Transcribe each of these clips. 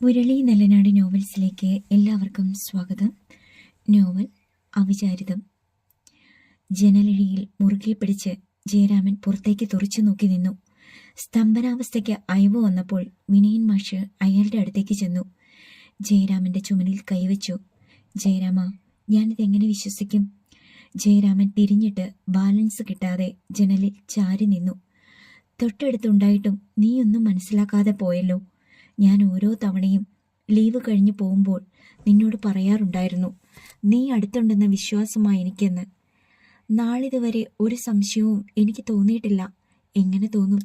മുരളി നല്ലനാട് നോവൽസിലേക്ക് എല്ലാവർക്കും സ്വാഗതം. നോവൽ അവിചാരിതം. ജനലഴിയിൽ മുറുകെ പിടിച്ച് ജയരാമൻ പുറത്തേക്ക് തുറച്ചു നോക്കി നിന്നു. സ്തംഭനാവസ്ഥയ്ക്ക് അയവ് വന്നപ്പോൾ വിനയൻ മാഷ് അയാളുടെ അടുത്തേക്ക് ചെന്നു. ജയരാമന്റെ ചുമലിൽ കൈവച്ചു. ജയരാമ, ഞാനിതെങ്ങനെ വിശ്വസിക്കും? ജയരാമൻ തിരിഞ്ഞിട്ട് ബാലൻസ് കിട്ടാതെ ജനലിൽ ചാരി നിന്നു. തൊട്ടടുത്തുണ്ടായിട്ടും നീയൊന്നും മനസ്സിലാക്കാതെ പോയല്ലോ. ഞാൻ ഓരോ തവണയും ലീവ് കഴിഞ്ഞു പോകുമ്പോൾ നിന്നോട് പറയാറുണ്ടായിരുന്നു, നീ അടുത്തുണ്ടെന്ന വിശ്വാസമായി എനിക്കെന്ന്. നാളിതുവരെ ഒരു സംശയവും എനിക്ക് തോന്നിയിട്ടില്ല. എങ്ങനെ തോന്നും?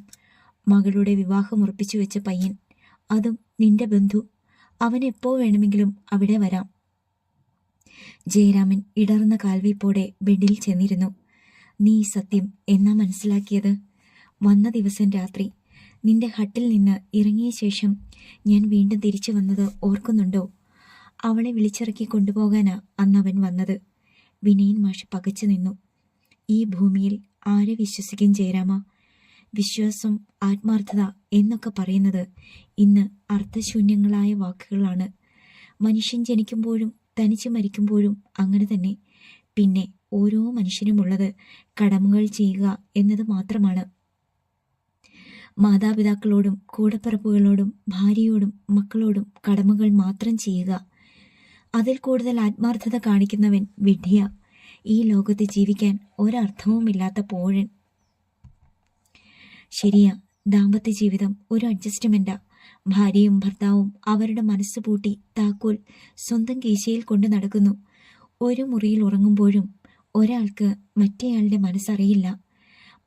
മകളുടെ വിവാഹം ഉറപ്പിച്ചു വെച്ച പയ്യൻ, അതും നിന്റെ ബന്ധു. അവൻ എപ്പോ വേണമെങ്കിലും അവിടെ വരാം. ജയരാമൻ ഇടർന്ന കാൽവയ്പോടെ ബെഡിൽ ചെന്നിരുന്നു. നീ സത്യം എന്നാ മനസ്സിലാക്കിയത്? വന്ന ദിവസം രാത്രി നിന്റെ ഹട്ടിൽ നിന്ന് ഇറങ്ങിയ ശേഷം ഞാൻ വീണ്ടും തിരിച്ചു വന്നത് ഓർക്കുന്നുണ്ടോ? അവളെ വിളിച്ചിറക്കി കൊണ്ടുപോകാനാ അന്നവൻ വന്നത്. വിനയൻ മാഷ് പകച്ചു നിന്നു. ഈ ഭൂമിയിൽ ആരെ വിശ്വസിക്കും ജയരാമ? വിശ്വാസം, ആത്മാർത്ഥത എന്നൊക്കെ പറയുന്നത് ഇന്ന് അർത്ഥശൂന്യങ്ങളായ വാക്കുകളാണ്. മനുഷ്യൻ ജനിക്കുമ്പോഴും തനിച്ച് മരിക്കുമ്പോഴും അങ്ങനെ തന്നെ. പിന്നെ ഓരോ മനുഷ്യനുമുള്ളത് കടമകൾ ചെയ്യുക എന്നത് മാത്രമാണ്. മാതാപിതാക്കളോടും കൂടപ്പിറപ്പുകളോടും ഭാര്യയോടും മക്കളോടും കടമകൾ മാത്രം ചെയ്യുക. അതിൽ കൂടുതൽ ആത്മാർത്ഥത കാണിക്കുന്നവൻ വിഡ്ഢിയ. ഈ ലോകത്ത് ജീവിക്കാൻ ഒരർത്ഥവുമില്ലാത്ത പോഴൻ. ശരിയാ, ദാമ്പത്യ ജീവിതം ഒരു അഡ്ജസ്റ്റ്മെന്റാ. ഭാര്യയും ഭർത്താവും അവരുടെ മനസ്സ് പൂട്ടി താക്കോൽ സ്വന്തം കീശയിൽ കൊണ്ട് നടക്കുന്നു. ഒരു മുറിയിൽ ഉറങ്ങുമ്പോഴും ഒരാൾക്ക് മറ്റേയാളുടെ മനസ്സറിയില്ല.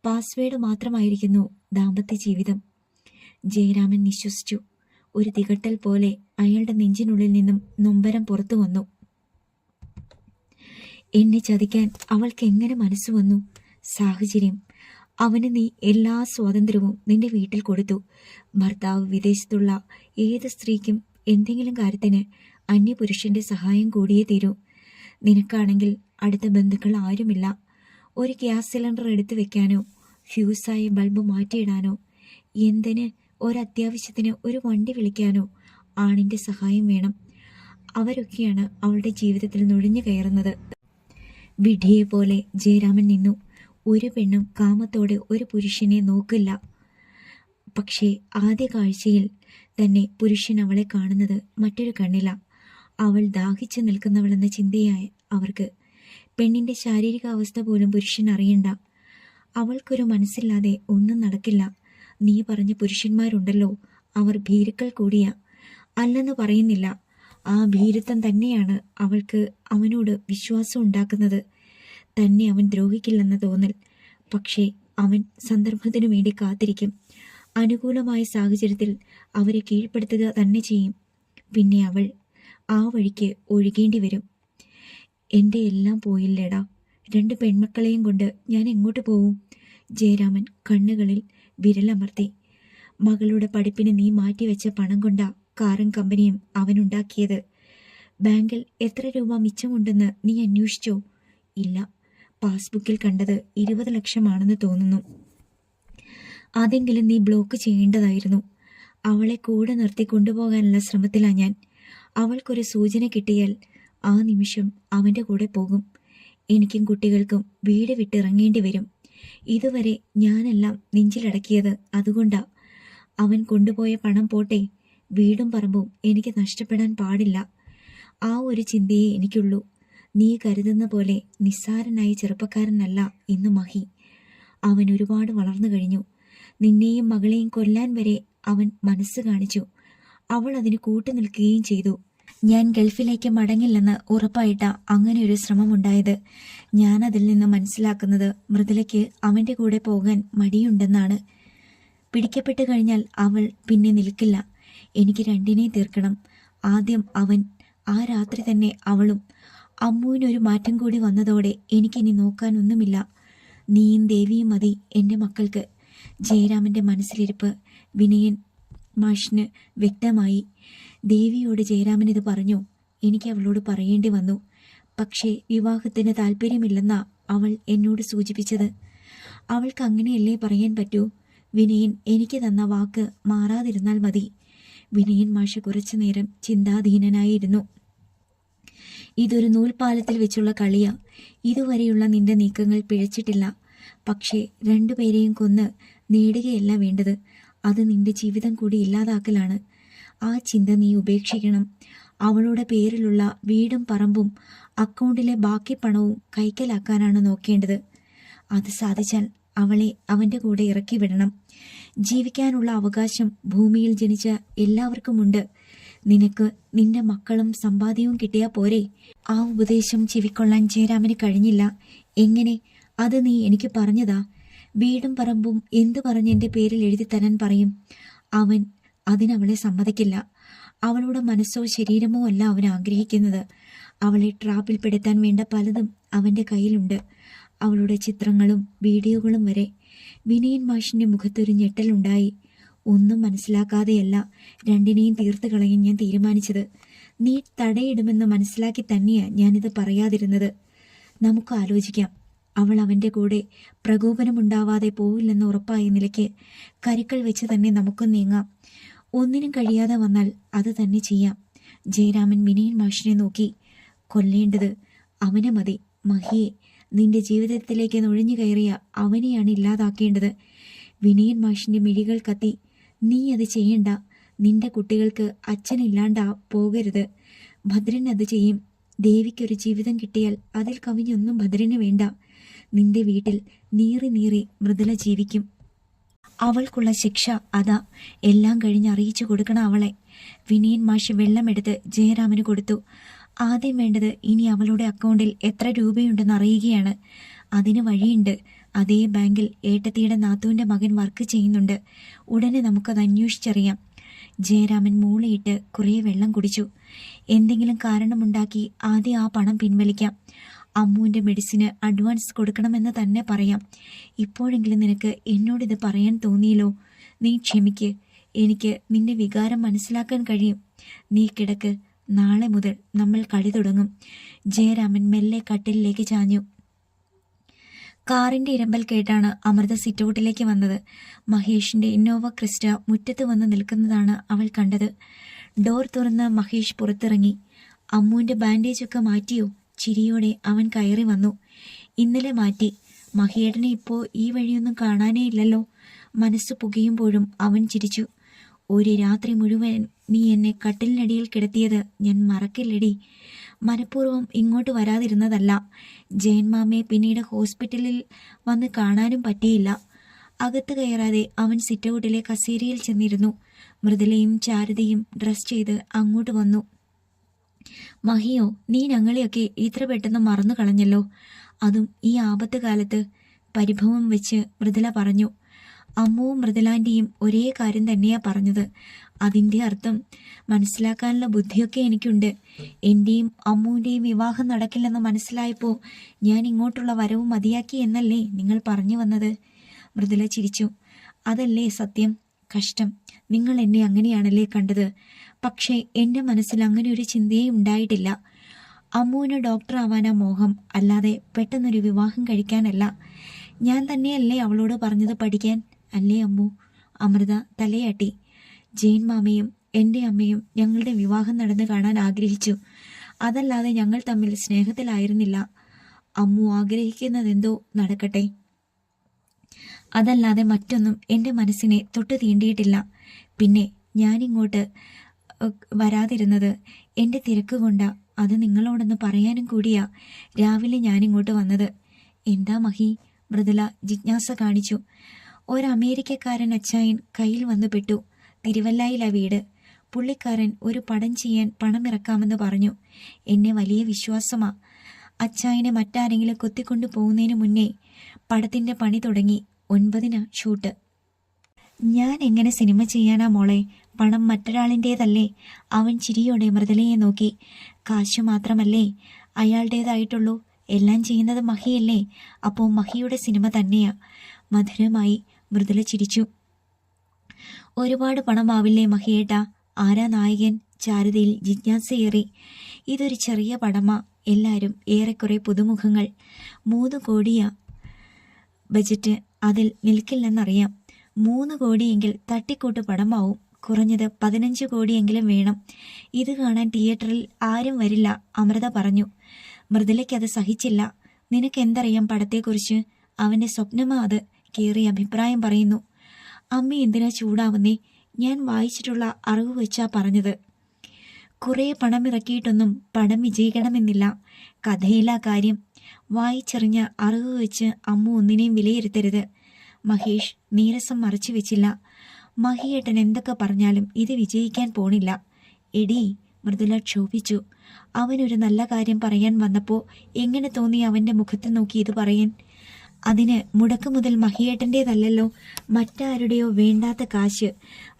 പാസ്വേഡ് മാത്രമായിരിക്കുന്നു ദാമ്പത്യ ജീവിതം. ജയരാമൻ നിശ്വസിച്ചു. ഒരു തികട്ടൽ പോലെ അയാളുടെ നെഞ്ചിനുള്ളിൽ നിന്നും നൊമ്പരം പുറത്തു വന്നു. എന്നെ ചതിക്കാൻ അവൾക്ക് എങ്ങനെ മനസ്സ് വന്നു? സാഹചര്യം. അവന് നീ എല്ലാ സ്വാതന്ത്ര്യവും നിന്റെ വീട്ടിൽ കൊടുത്തു. ഭർത്താവ് വിദേശത്തുള്ള ഏത് സ്ത്രീക്കും എന്തെങ്കിലും കാര്യത്തിന് അന്യപുരുഷന്റെ സഹായം കൂടിയേ തീരൂ. നിനക്കാണെങ്കിൽ അടുത്ത ബന്ധുക്കൾ ആരുമില്ല. ഒരു ഗ്യാസ് സിലിണ്ടർ എടുത്തു വെക്കാനോ ഫ്യൂസായ ബൾബ് മാറ്റിയിടാനോ എന്തിന് ഒരത്യാവശ്യത്തിന് ഒരു വണ്ടി വിളിക്കാനോ ആണിന്റെ സഹായം വേണം. അവരൊക്കെയാണ് അവളുടെ ജീവിതത്തിൽ നുഴഞ്ഞു കയറുന്നത്. വിഡ്ഢിയെ പോലെ ജയരാമൻ നിന്നു. ഒരു പെണ്ണും കാമത്തോടെ ഒരു പുരുഷനെ നോക്കില്ല. പക്ഷേ ആദ്യ കാഴ്ചയിൽ തന്നെ പുരുഷൻ അവളെ കാണുന്നത് മറ്റൊരു കണ്ണില. അവൾ ദാഹിച്ചു നിൽക്കുന്നവളെന്ന ചിന്തയായ അവർക്ക്. പെണ്ണിന്റെ ശാരീരിക അവസ്ഥ പോലും പുരുഷൻ അറിയണ്ട. അവൾക്കൊരു മനസ്സില്ലാതെ ഒന്നും നടക്കില്ല. നീ പറഞ്ഞ പുരുഷന്മാരുണ്ടല്ലോ, അവർ ഭീരുക്കൾ കൂടിയാ. അല്ലെന്ന് പറയുന്നില്ല. ആ ഭീരുത്വം തന്നെയാണ് അവൾക്ക് അവനോട് വിശ്വാസം ഉണ്ടാക്കുന്നത്. തന്നെ അവൻ ദ്രോഹിക്കില്ലെന്ന തോന്നൽ. പക്ഷേ അവൻ സന്ദർഭത്തിനു വേണ്ടി കാത്തിരിക്കും. അനുകൂലമായ സാഹചര്യത്തിൽ അവരെ കീഴ്പ്പെടുത്തുക തന്നെ ചെയ്യും. പിന്നെ അവൾ ആ വഴിക്ക് ഒഴുകേണ്ടി വരും. എൻ്റെ എല്ലാം പോയില്ലേടാ. 2 പെൺമക്കളെയും കൊണ്ട് ഞാൻ എങ്ങോട്ട് പോവും? ജയരാമൻ കണ്ണുകളിൽ വിരലമർത്തി. മകളുടെ പഠിപ്പിന് നീ മാറ്റിവെച്ച പണം കൊണ്ടാ കാറും കമ്പനിയും അവനുണ്ടാക്കിയത്. ബാങ്കിൽ എത്ര രൂപ മിച്ചമുണ്ടെന്ന് നീ അന്വേഷിച്ചോ? ഇല്ല. പാസ്ബുക്കിൽ കണ്ടത് 20 ലക്ഷമാണെന്ന് തോന്നുന്നു. അതെങ്കിലും നീ ബ്ലോക്ക് ചെയ്യേണ്ടതായിരുന്നു. അവളെ കൂടെ നിർത്തി കൊണ്ടുപോകാനുള്ള ശ്രമത്തിലാണ് ഞാൻ. അവൾക്കൊരു സൂചന കിട്ടിയാൽ ആ നിമിഷം അവൻ്റെ കൂടെ പോകും. എനിക്കും കുട്ടികൾക്കും വീട് വിട്ടിറങ്ങേണ്ടി വരും. ഇതുവരെ ഞാനെല്ലാം നെഞ്ചിലടക്കിയത് അതുകൊണ്ടാ. അവൻ കൊണ്ടുപോയ പണം പോട്ടെ, വീടും പറമ്പും എനിക്ക് നഷ്ടപ്പെടാൻ പാടില്ല. ആ ഒരു ചിന്തയേ എനിക്കുള്ളൂ. നീ കരുതുന്ന പോലെ നിസ്സാരനായ ചെറുപ്പക്കാരനല്ല ഇന്ന് മഹി. അവൻ ഒരുപാട് വളർന്നു കഴിഞ്ഞു. നിന്നെയും മകളെയും കൊല്ലാൻ വരെ അവൻ മനസ്സ് കാണിച്ചു. അവൾ അതിന് കൂട്ടുനിൽക്കുകയും ചെയ്തു. ഞാൻ ഗൾഫിലേക്ക് മടങ്ങില്ലെന്ന് ഉറപ്പായിട്ടാ അങ്ങനെ ഒരു ശ്രമമുണ്ടായത്. ഞാൻ അതിൽ നിന്ന് മനസ്സിലാക്കുന്നത് മൃദുലയ്ക്ക് അവൻ്റെ കൂടെ പോകാൻ മടിയുണ്ടെന്നാണ്. പിടിക്കപ്പെട്ട് കഴിഞ്ഞാൽ അവൾ പിന്നെ നിൽക്കില്ല. എനിക്ക് 2 തീർക്കണം. ആദ്യം അവൻ, ആ രാത്രി തന്നെ അവളും. അമ്മുവിനൊരു മാറ്റം കൂടി വന്നതോടെ എനിക്കിനി നോക്കാനൊന്നുമില്ല. നീയും ദേവിയും മതി എൻ്റെ മക്കൾക്ക്. ജയരാമൻ്റെ മനസ്സിലിരിപ്പ് വിനയൻ മാഷിന് വ്യക്തമായി. ദേവിയോട് ജയരാമൻ ഇത് പറഞ്ഞു. എനിക്ക് അവളോട് പറയേണ്ടി വന്നു. പക്ഷേ വിവാഹത്തിന് താല്പര്യമില്ലെന്നാ അവൾ എന്നോട് സൂചിപ്പിച്ചത്. അവൾക്ക് അങ്ങനെയല്ലേ പറയാൻ പറ്റൂ? വിനയൻ എനിക്ക് തന്ന വാക്ക് മാറാതിരുന്നാൽ മതി. വിനയൻ മാഷ് കുറച്ചു നേരം ചിന്താധീനനായിരുന്നു. ഇതൊരു നൂൽപാലത്തിൽ വെച്ചുള്ള കളിയാ. ഇതുവരെയുള്ള നിന്റെ നീക്കങ്ങൾ പിഴച്ചിട്ടില്ല. പക്ഷേ രണ്ടുപേരെയും കൊന്ന് നേടുകയല്ല വേണ്ടത്, അത് നിന്റെ ജീവിതം കൂടി ഇല്ലാതാക്കലാണ്. ആ ചിന്ത നീ ഉപേക്ഷിക്കണം. അവളുടെ പേരിലുള്ള വീടും പറമ്പും അക്കൗണ്ടിലെ ബാക്കി പണവും കൈക്കലാക്കാനാണ് നോക്കേണ്ടത്. അത് സാധിച്ചാൽ അവളെ അവൻ്റെ കൂടെ ഇറക്കി വിടണം. ജീവിക്കാനുള്ള അവകാശം ഭൂമിയിൽ ജനിച്ച എല്ലാവർക്കുമുണ്ട്. നിനക്ക് നിന്റെ മക്കളും സമ്പാദ്യവും കിട്ടിയാൽ പോരെ? ആ ഉപദേശം ചെവിക്കൊള്ളാൻ ജയരാമന് കഴിഞ്ഞില്ല. എങ്ങനെ? അത് നീ എനിക്ക് പറഞ്ഞതാ. വീടും പറമ്പും എന്തു പറഞ്ഞ് എൻ്റെ പേരിൽ എഴുതി തരാൻ പറയും? അവൻ അതിനവളെ സമ്മതിക്കില്ല. അവളുടെ മനസ്സോ ശരീരമോ അല്ല അവൻ ആഗ്രഹിക്കുന്നത്. അവളെ ട്രാപ്പിൽപ്പെടുത്താൻ വേണ്ട പലതും അവൻ്റെ കയ്യിലുണ്ട്. അവളുടെ ചിത്രങ്ങളും വീഡിയോകളും വരെ. വിനയൻ മാഷിന്റെ മുഖത്തൊരു ഞെട്ടലുണ്ടായി. ഒന്നും മനസ്സിലാക്കാതെയല്ല രണ്ടിനെയും തീർത്ത് കളയാൻ ഞാൻ തീരുമാനിച്ചത്. നീ തടയിടുമെന്ന് മനസ്സിലാക്കി തന്നെയാ ഞാനിത് പറയാതിരുന്നത്. നമുക്ക് ആലോചിക്കാം. അവൾ അവൻ്റെ കൂടെ പ്രകോപനമുണ്ടാവാതെ പോവില്ലെന്ന് ഉറപ്പായ നിലയ്ക്ക് കരുക്കൾ വെച്ച് തന്നെ നമുക്കും നീങ്ങാം. ഒന്നിനും കഴിയാതെ വന്നാൽ അത് തന്നെ ചെയ്യാം. ജയരാമൻ വിനയൻ മാഷിനെ നോക്കി. കൊല്ലേണ്ടത് അവനെ മതി. മഹിയെ, നിന്റെ ജീവിതത്തിലേക്ക് നുഴഞ്ഞു കയറിയ അവനെയാണ് ഇല്ലാതാക്കേണ്ടത്. വിനയൻ മാഷിന്റെ മിഴികൾ കത്തി. നീ അത് ചെയ്യണ്ട. നിന്റെ കുട്ടികൾക്ക് അച്ഛനില്ലാണ്ടാ പോകരുത്. ഭദ്രൻ അത് ചെയ്യും. ദേവിക്കൊരു ജീവിതം കിട്ടിയാൽ അതിൽ കവിഞ്ഞൊന്നും ഭദ്രന് വേണ്ട. നിന്റെ വീട്ടിൽ നീറി നീറി മൃദുല ജീവിക്കും. അവൾക്കുള്ള ശിക്ഷ അതാ. എല്ലാം കഴിഞ്ഞ് അറിയിച്ചു കൊടുക്കണം അവളെ. വിനയൻ മാഷ് വെള്ളമെടുത്ത് ജയരാമന് കൊടുത്തു. ആദ്യം വേണ്ടത് ഇനി അവളുടെ അക്കൗണ്ടിൽ എത്ര രൂപയുണ്ടെന്ന് അറിയുകയാണ്. അതിന് വഴിയുണ്ട്. അതേ ബാങ്കിൽ ഏട്ടത്തിയുടെ നാത്തൂന്റെ മകൻ വർക്ക് ചെയ്യുന്നുണ്ട്. ഉടനെ നമുക്കത് അന്വേഷിച്ചറിയാം. ജയരാമൻ മൂളയിട്ട് കുറേ വെള്ളം കുടിച്ചു. എന്തെങ്കിലും കാരണമുണ്ടാക്കി ആദ്യം ആ പണം പിൻവലിക്കാം. അമ്മുവിന്റെ മെഡിസിന് അഡ്വാൻസ് കൊടുക്കണമെന്ന് തന്നെ പറയാം. ഇപ്പോഴെങ്കിലും നിനക്ക് എന്നോടിത് പറയാൻ തോന്നിയല്ലോ. നീ ക്ഷമിക്ക്. എനിക്ക് നിന്റെ വികാരം മനസ്സിലാക്കാൻ കഴിയും. നീ കിടക്ക്. നാളെ മുതൽ നമ്മൾ കളി തുടങ്ങും. ജയരാമൻ മെല്ലെ കട്ടിലിലേക്ക് ചാഞ്ഞു. കാറിന്റെ ഇരമ്പൽ കേട്ടാണ് അമൃത സിറ്റൗട്ടിലേക്ക് വന്നത്. മഹേഷിന്റെ ഇന്നോവ ക്രിസ്റ്റ മുറ്റത്ത് വന്ന് നിൽക്കുന്നതാണ് അവൾ കണ്ടത്. ഡോർ തുറന്ന് മഹേഷ് പുറത്തിറങ്ങി. അമ്മുവിന്റെ ബാൻഡേജൊക്കെ മാറ്റിയോ? ചിരിയോടെ അവൻ കയറി വന്നു. ഇന്നലെ മാറ്റി. മഹിയേട്ടനെ ഇപ്പോ ഈ വഴിയൊന്നും കാണാനേ ഇല്ലല്ലോ. മനസ്സ് പുകയുമ്പോഴും അവൻ ചിരിച്ചു. ഒരു രാത്രി മുഴുവൻ നീ എന്നെ കട്ടിലിനടിയിൽ കിടത്തിയത് ഞാൻ മറക്കില്ലടി. മനഃപൂർവ്വം ഇങ്ങോട്ട് വരാതിരുന്നതല്ല. ജയൻമാമയെ പിന്നീട് ഹോസ്പിറ്റലിൽ വന്ന് കാണാനും പറ്റിയില്ല. അകത്ത് കയറാതെ അവൻ സിറ്റൗട്ടിലെ കസേരയിൽ ചെന്നിരുന്നു. മൃദുലയും ചാരുതയും ഡ്രസ് ചെയ്ത് അങ്ങോട്ട് വന്നു. മഹിയോ, നീ ഞങ്ങളെയൊക്കെ ഇത്ര പെട്ടെന്ന് മറന്നു കളഞ്ഞല്ലോ, അതും ഈ ആപത്ത് കാലത്ത്. പരിഭവം വെച്ച് മൃദുല പറഞ്ഞു. അമ്മുവും മൃദുലാൻ്റെയും ഒരേ കാര്യം തന്നെയാ പറഞ്ഞത്. അതിൻ്റെ അർത്ഥം മനസ്സിലാക്കാനുള്ള ബുദ്ധിയൊക്കെ എനിക്കുണ്ട്. എൻ്റെയും അമ്മുവിൻ്റെയും വിവാഹം നടക്കില്ലെന്ന് മനസ്സിലായപ്പോൾ ഞാൻ ഇങ്ങോട്ടുള്ള വരവ് മതിയാക്കി എന്നല്ലേ നിങ്ങൾ പറഞ്ഞു വന്നത്? മൃദുല ചിരിച്ചു. അതല്ലേ സത്യം. കഷ്ടം, നിങ്ങൾ എന്നെ അങ്ങനെയാണല്ലേ കണ്ടത്. പക്ഷേ എൻ്റെ മനസ്സിൽ അങ്ങനെ ഒരു ചിന്തയേ ഉണ്ടായിട്ടില്ല. അമ്മുവിന് ഡോക്ടർ ആവാനാ മോഹം, അല്ലാതെ പെട്ടെന്നൊരു വിവാഹം കഴിക്കാനല്ല. ഞാൻ തന്നെയല്ലേ അവളോട് പറഞ്ഞത് പഠിക്കാൻ, അല്ലേ അമ്മു? അമൃത തലയാട്ടി. ജെയിൻ മാമയും എൻ്റെ അമ്മയും ഞങ്ങളുടെ വിവാഹം നടന്നു കാണാൻ ആഗ്രഹിച്ചു. അതല്ലാതെ ഞങ്ങൾ തമ്മിൽ സ്നേഹത്തിലായിരുന്നില്ല. അമ്മു ആഗ്രഹിക്കുന്നതെന്തോ നടക്കട്ടെ. അതല്ലാതെ മറ്റൊന്നും എൻ്റെ മനസ്സിനെ തൊട്ട് തീണ്ടിയിട്ടില്ല. പിന്നെ ഞാനിങ്ങോട്ട് വരാതിരുന്നത് എൻ്റെ തിരക്ക് കൊണ്ടാ. അത് നിങ്ങളോടൊന്ന് പറയാനും കൂടിയാ രാവിലെ ഞാനിങ്ങോട്ട് വന്നത്. എന്താ മഹി? മൃദുല ജിജ്ഞാസ കാണിച്ചു. ഒരമേരിക്കക്കാരൻ അച്ചായൻ കയ്യിൽ വന്നു പെട്ടു. തിരുവല്ലായിലാ വീട്. പുള്ളിക്കാരൻ ഒരു പടം ചെയ്യാൻ പണമിറക്കാമെന്ന് പറഞ്ഞു. എന്നെ വലിയ വിശ്വാസമാ. അച്ചായനെ മറ്റാരെങ്കിലും കൊത്തിക്കൊണ്ടു പോകുന്നതിന് മുന്നേ പടത്തിന്റെ പണി തുടങ്ങി. 9-ന് ഷൂട്ട്. ഞാൻ എങ്ങനെ സിനിമ ചെയ്യാനാ മോളെ? പണം മറ്റൊരാളിൻ്റേതല്ലേ? അവൻ ചിരിയോടെ മൃദുലയെ നോക്കി. കാശ് മാത്രമല്ലേ അയാളുടേതായിട്ടുള്ളൂ. എല്ലാം ചെയ്യുന്നത് മഹിയല്ലേ? അപ്പോൾ മഹിയുടെ സിനിമ തന്നെയാ. മധുരമായി മൃദുല ചിരിച്ചു. ഒരുപാട് പണമാവില്ലേ മഹിയേട്ടാ? ആരാ നായകൻ? ചാരുതയിൽ ജിജ്ഞാസയേറി. ഇതൊരു ചെറിയ പടമാ. എല്ലാവരും ഏറെക്കുറെ പുതുമുഖങ്ങൾ. 3 കോടിയാ ബജറ്റ്. അതിൽ നിൽക്കില്ലെന്നറിയാം. 3 കോടിയെങ്കിൽ തട്ടിക്കൂട്ട് പടമാവും. കുറഞ്ഞത് 15 കോടിയെങ്കിലും വേണം. ഇത് കാണാൻ തിയേറ്ററിൽ ആരും വരില്ല, അമൃത പറഞ്ഞു. മൃദുലയ്ക്കത് സഹിച്ചില്ല. നിനക്കെന്തറിയാം പടത്തെക്കുറിച്ച്? അവന്റെ സ്വപ്നമാ അത്. കേറി അഭിപ്രായം പറയുന്നു. അമ്മ എന്തിനാ ചൂടാവുന്നേ? ഞാൻ വായിച്ചിട്ടുള്ള അറിവ് വെച്ചാ പറഞ്ഞത്. കുറേ പണമിറക്കിയിട്ടൊന്നും പടം വിജയിക്കണമെന്നില്ല. കഥയിലാ കാര്യം. വായിച്ചെറിഞ്ഞ അറിവ് വെച്ച് അമ്മ ഒന്നിനെയും വിലയിരുത്തരുത്. മഹേഷ് നീരസം മറച്ചു വെച്ചില്ല. മഹിയേട്ടൻ എന്തൊക്കെ പറഞ്ഞാലും ഇത് വിജയിക്കാൻ പോണില്ല. എടീ, മൃദുല ക്ഷോഭിച്ചു. അവനൊരു നല്ല കാര്യം പറയാൻ വന്നപ്പോൾ എങ്ങനെ തോന്നി അവന്റെ മുഖത്ത് നോക്കി ഇത് പറയാൻ? അതിന് മുടക്ക് മുതൽ മഹിയേട്ടൻ്റേതല്ലല്ലോ, മറ്റാരുടെയോ വേണ്ടാത്ത കാശ്.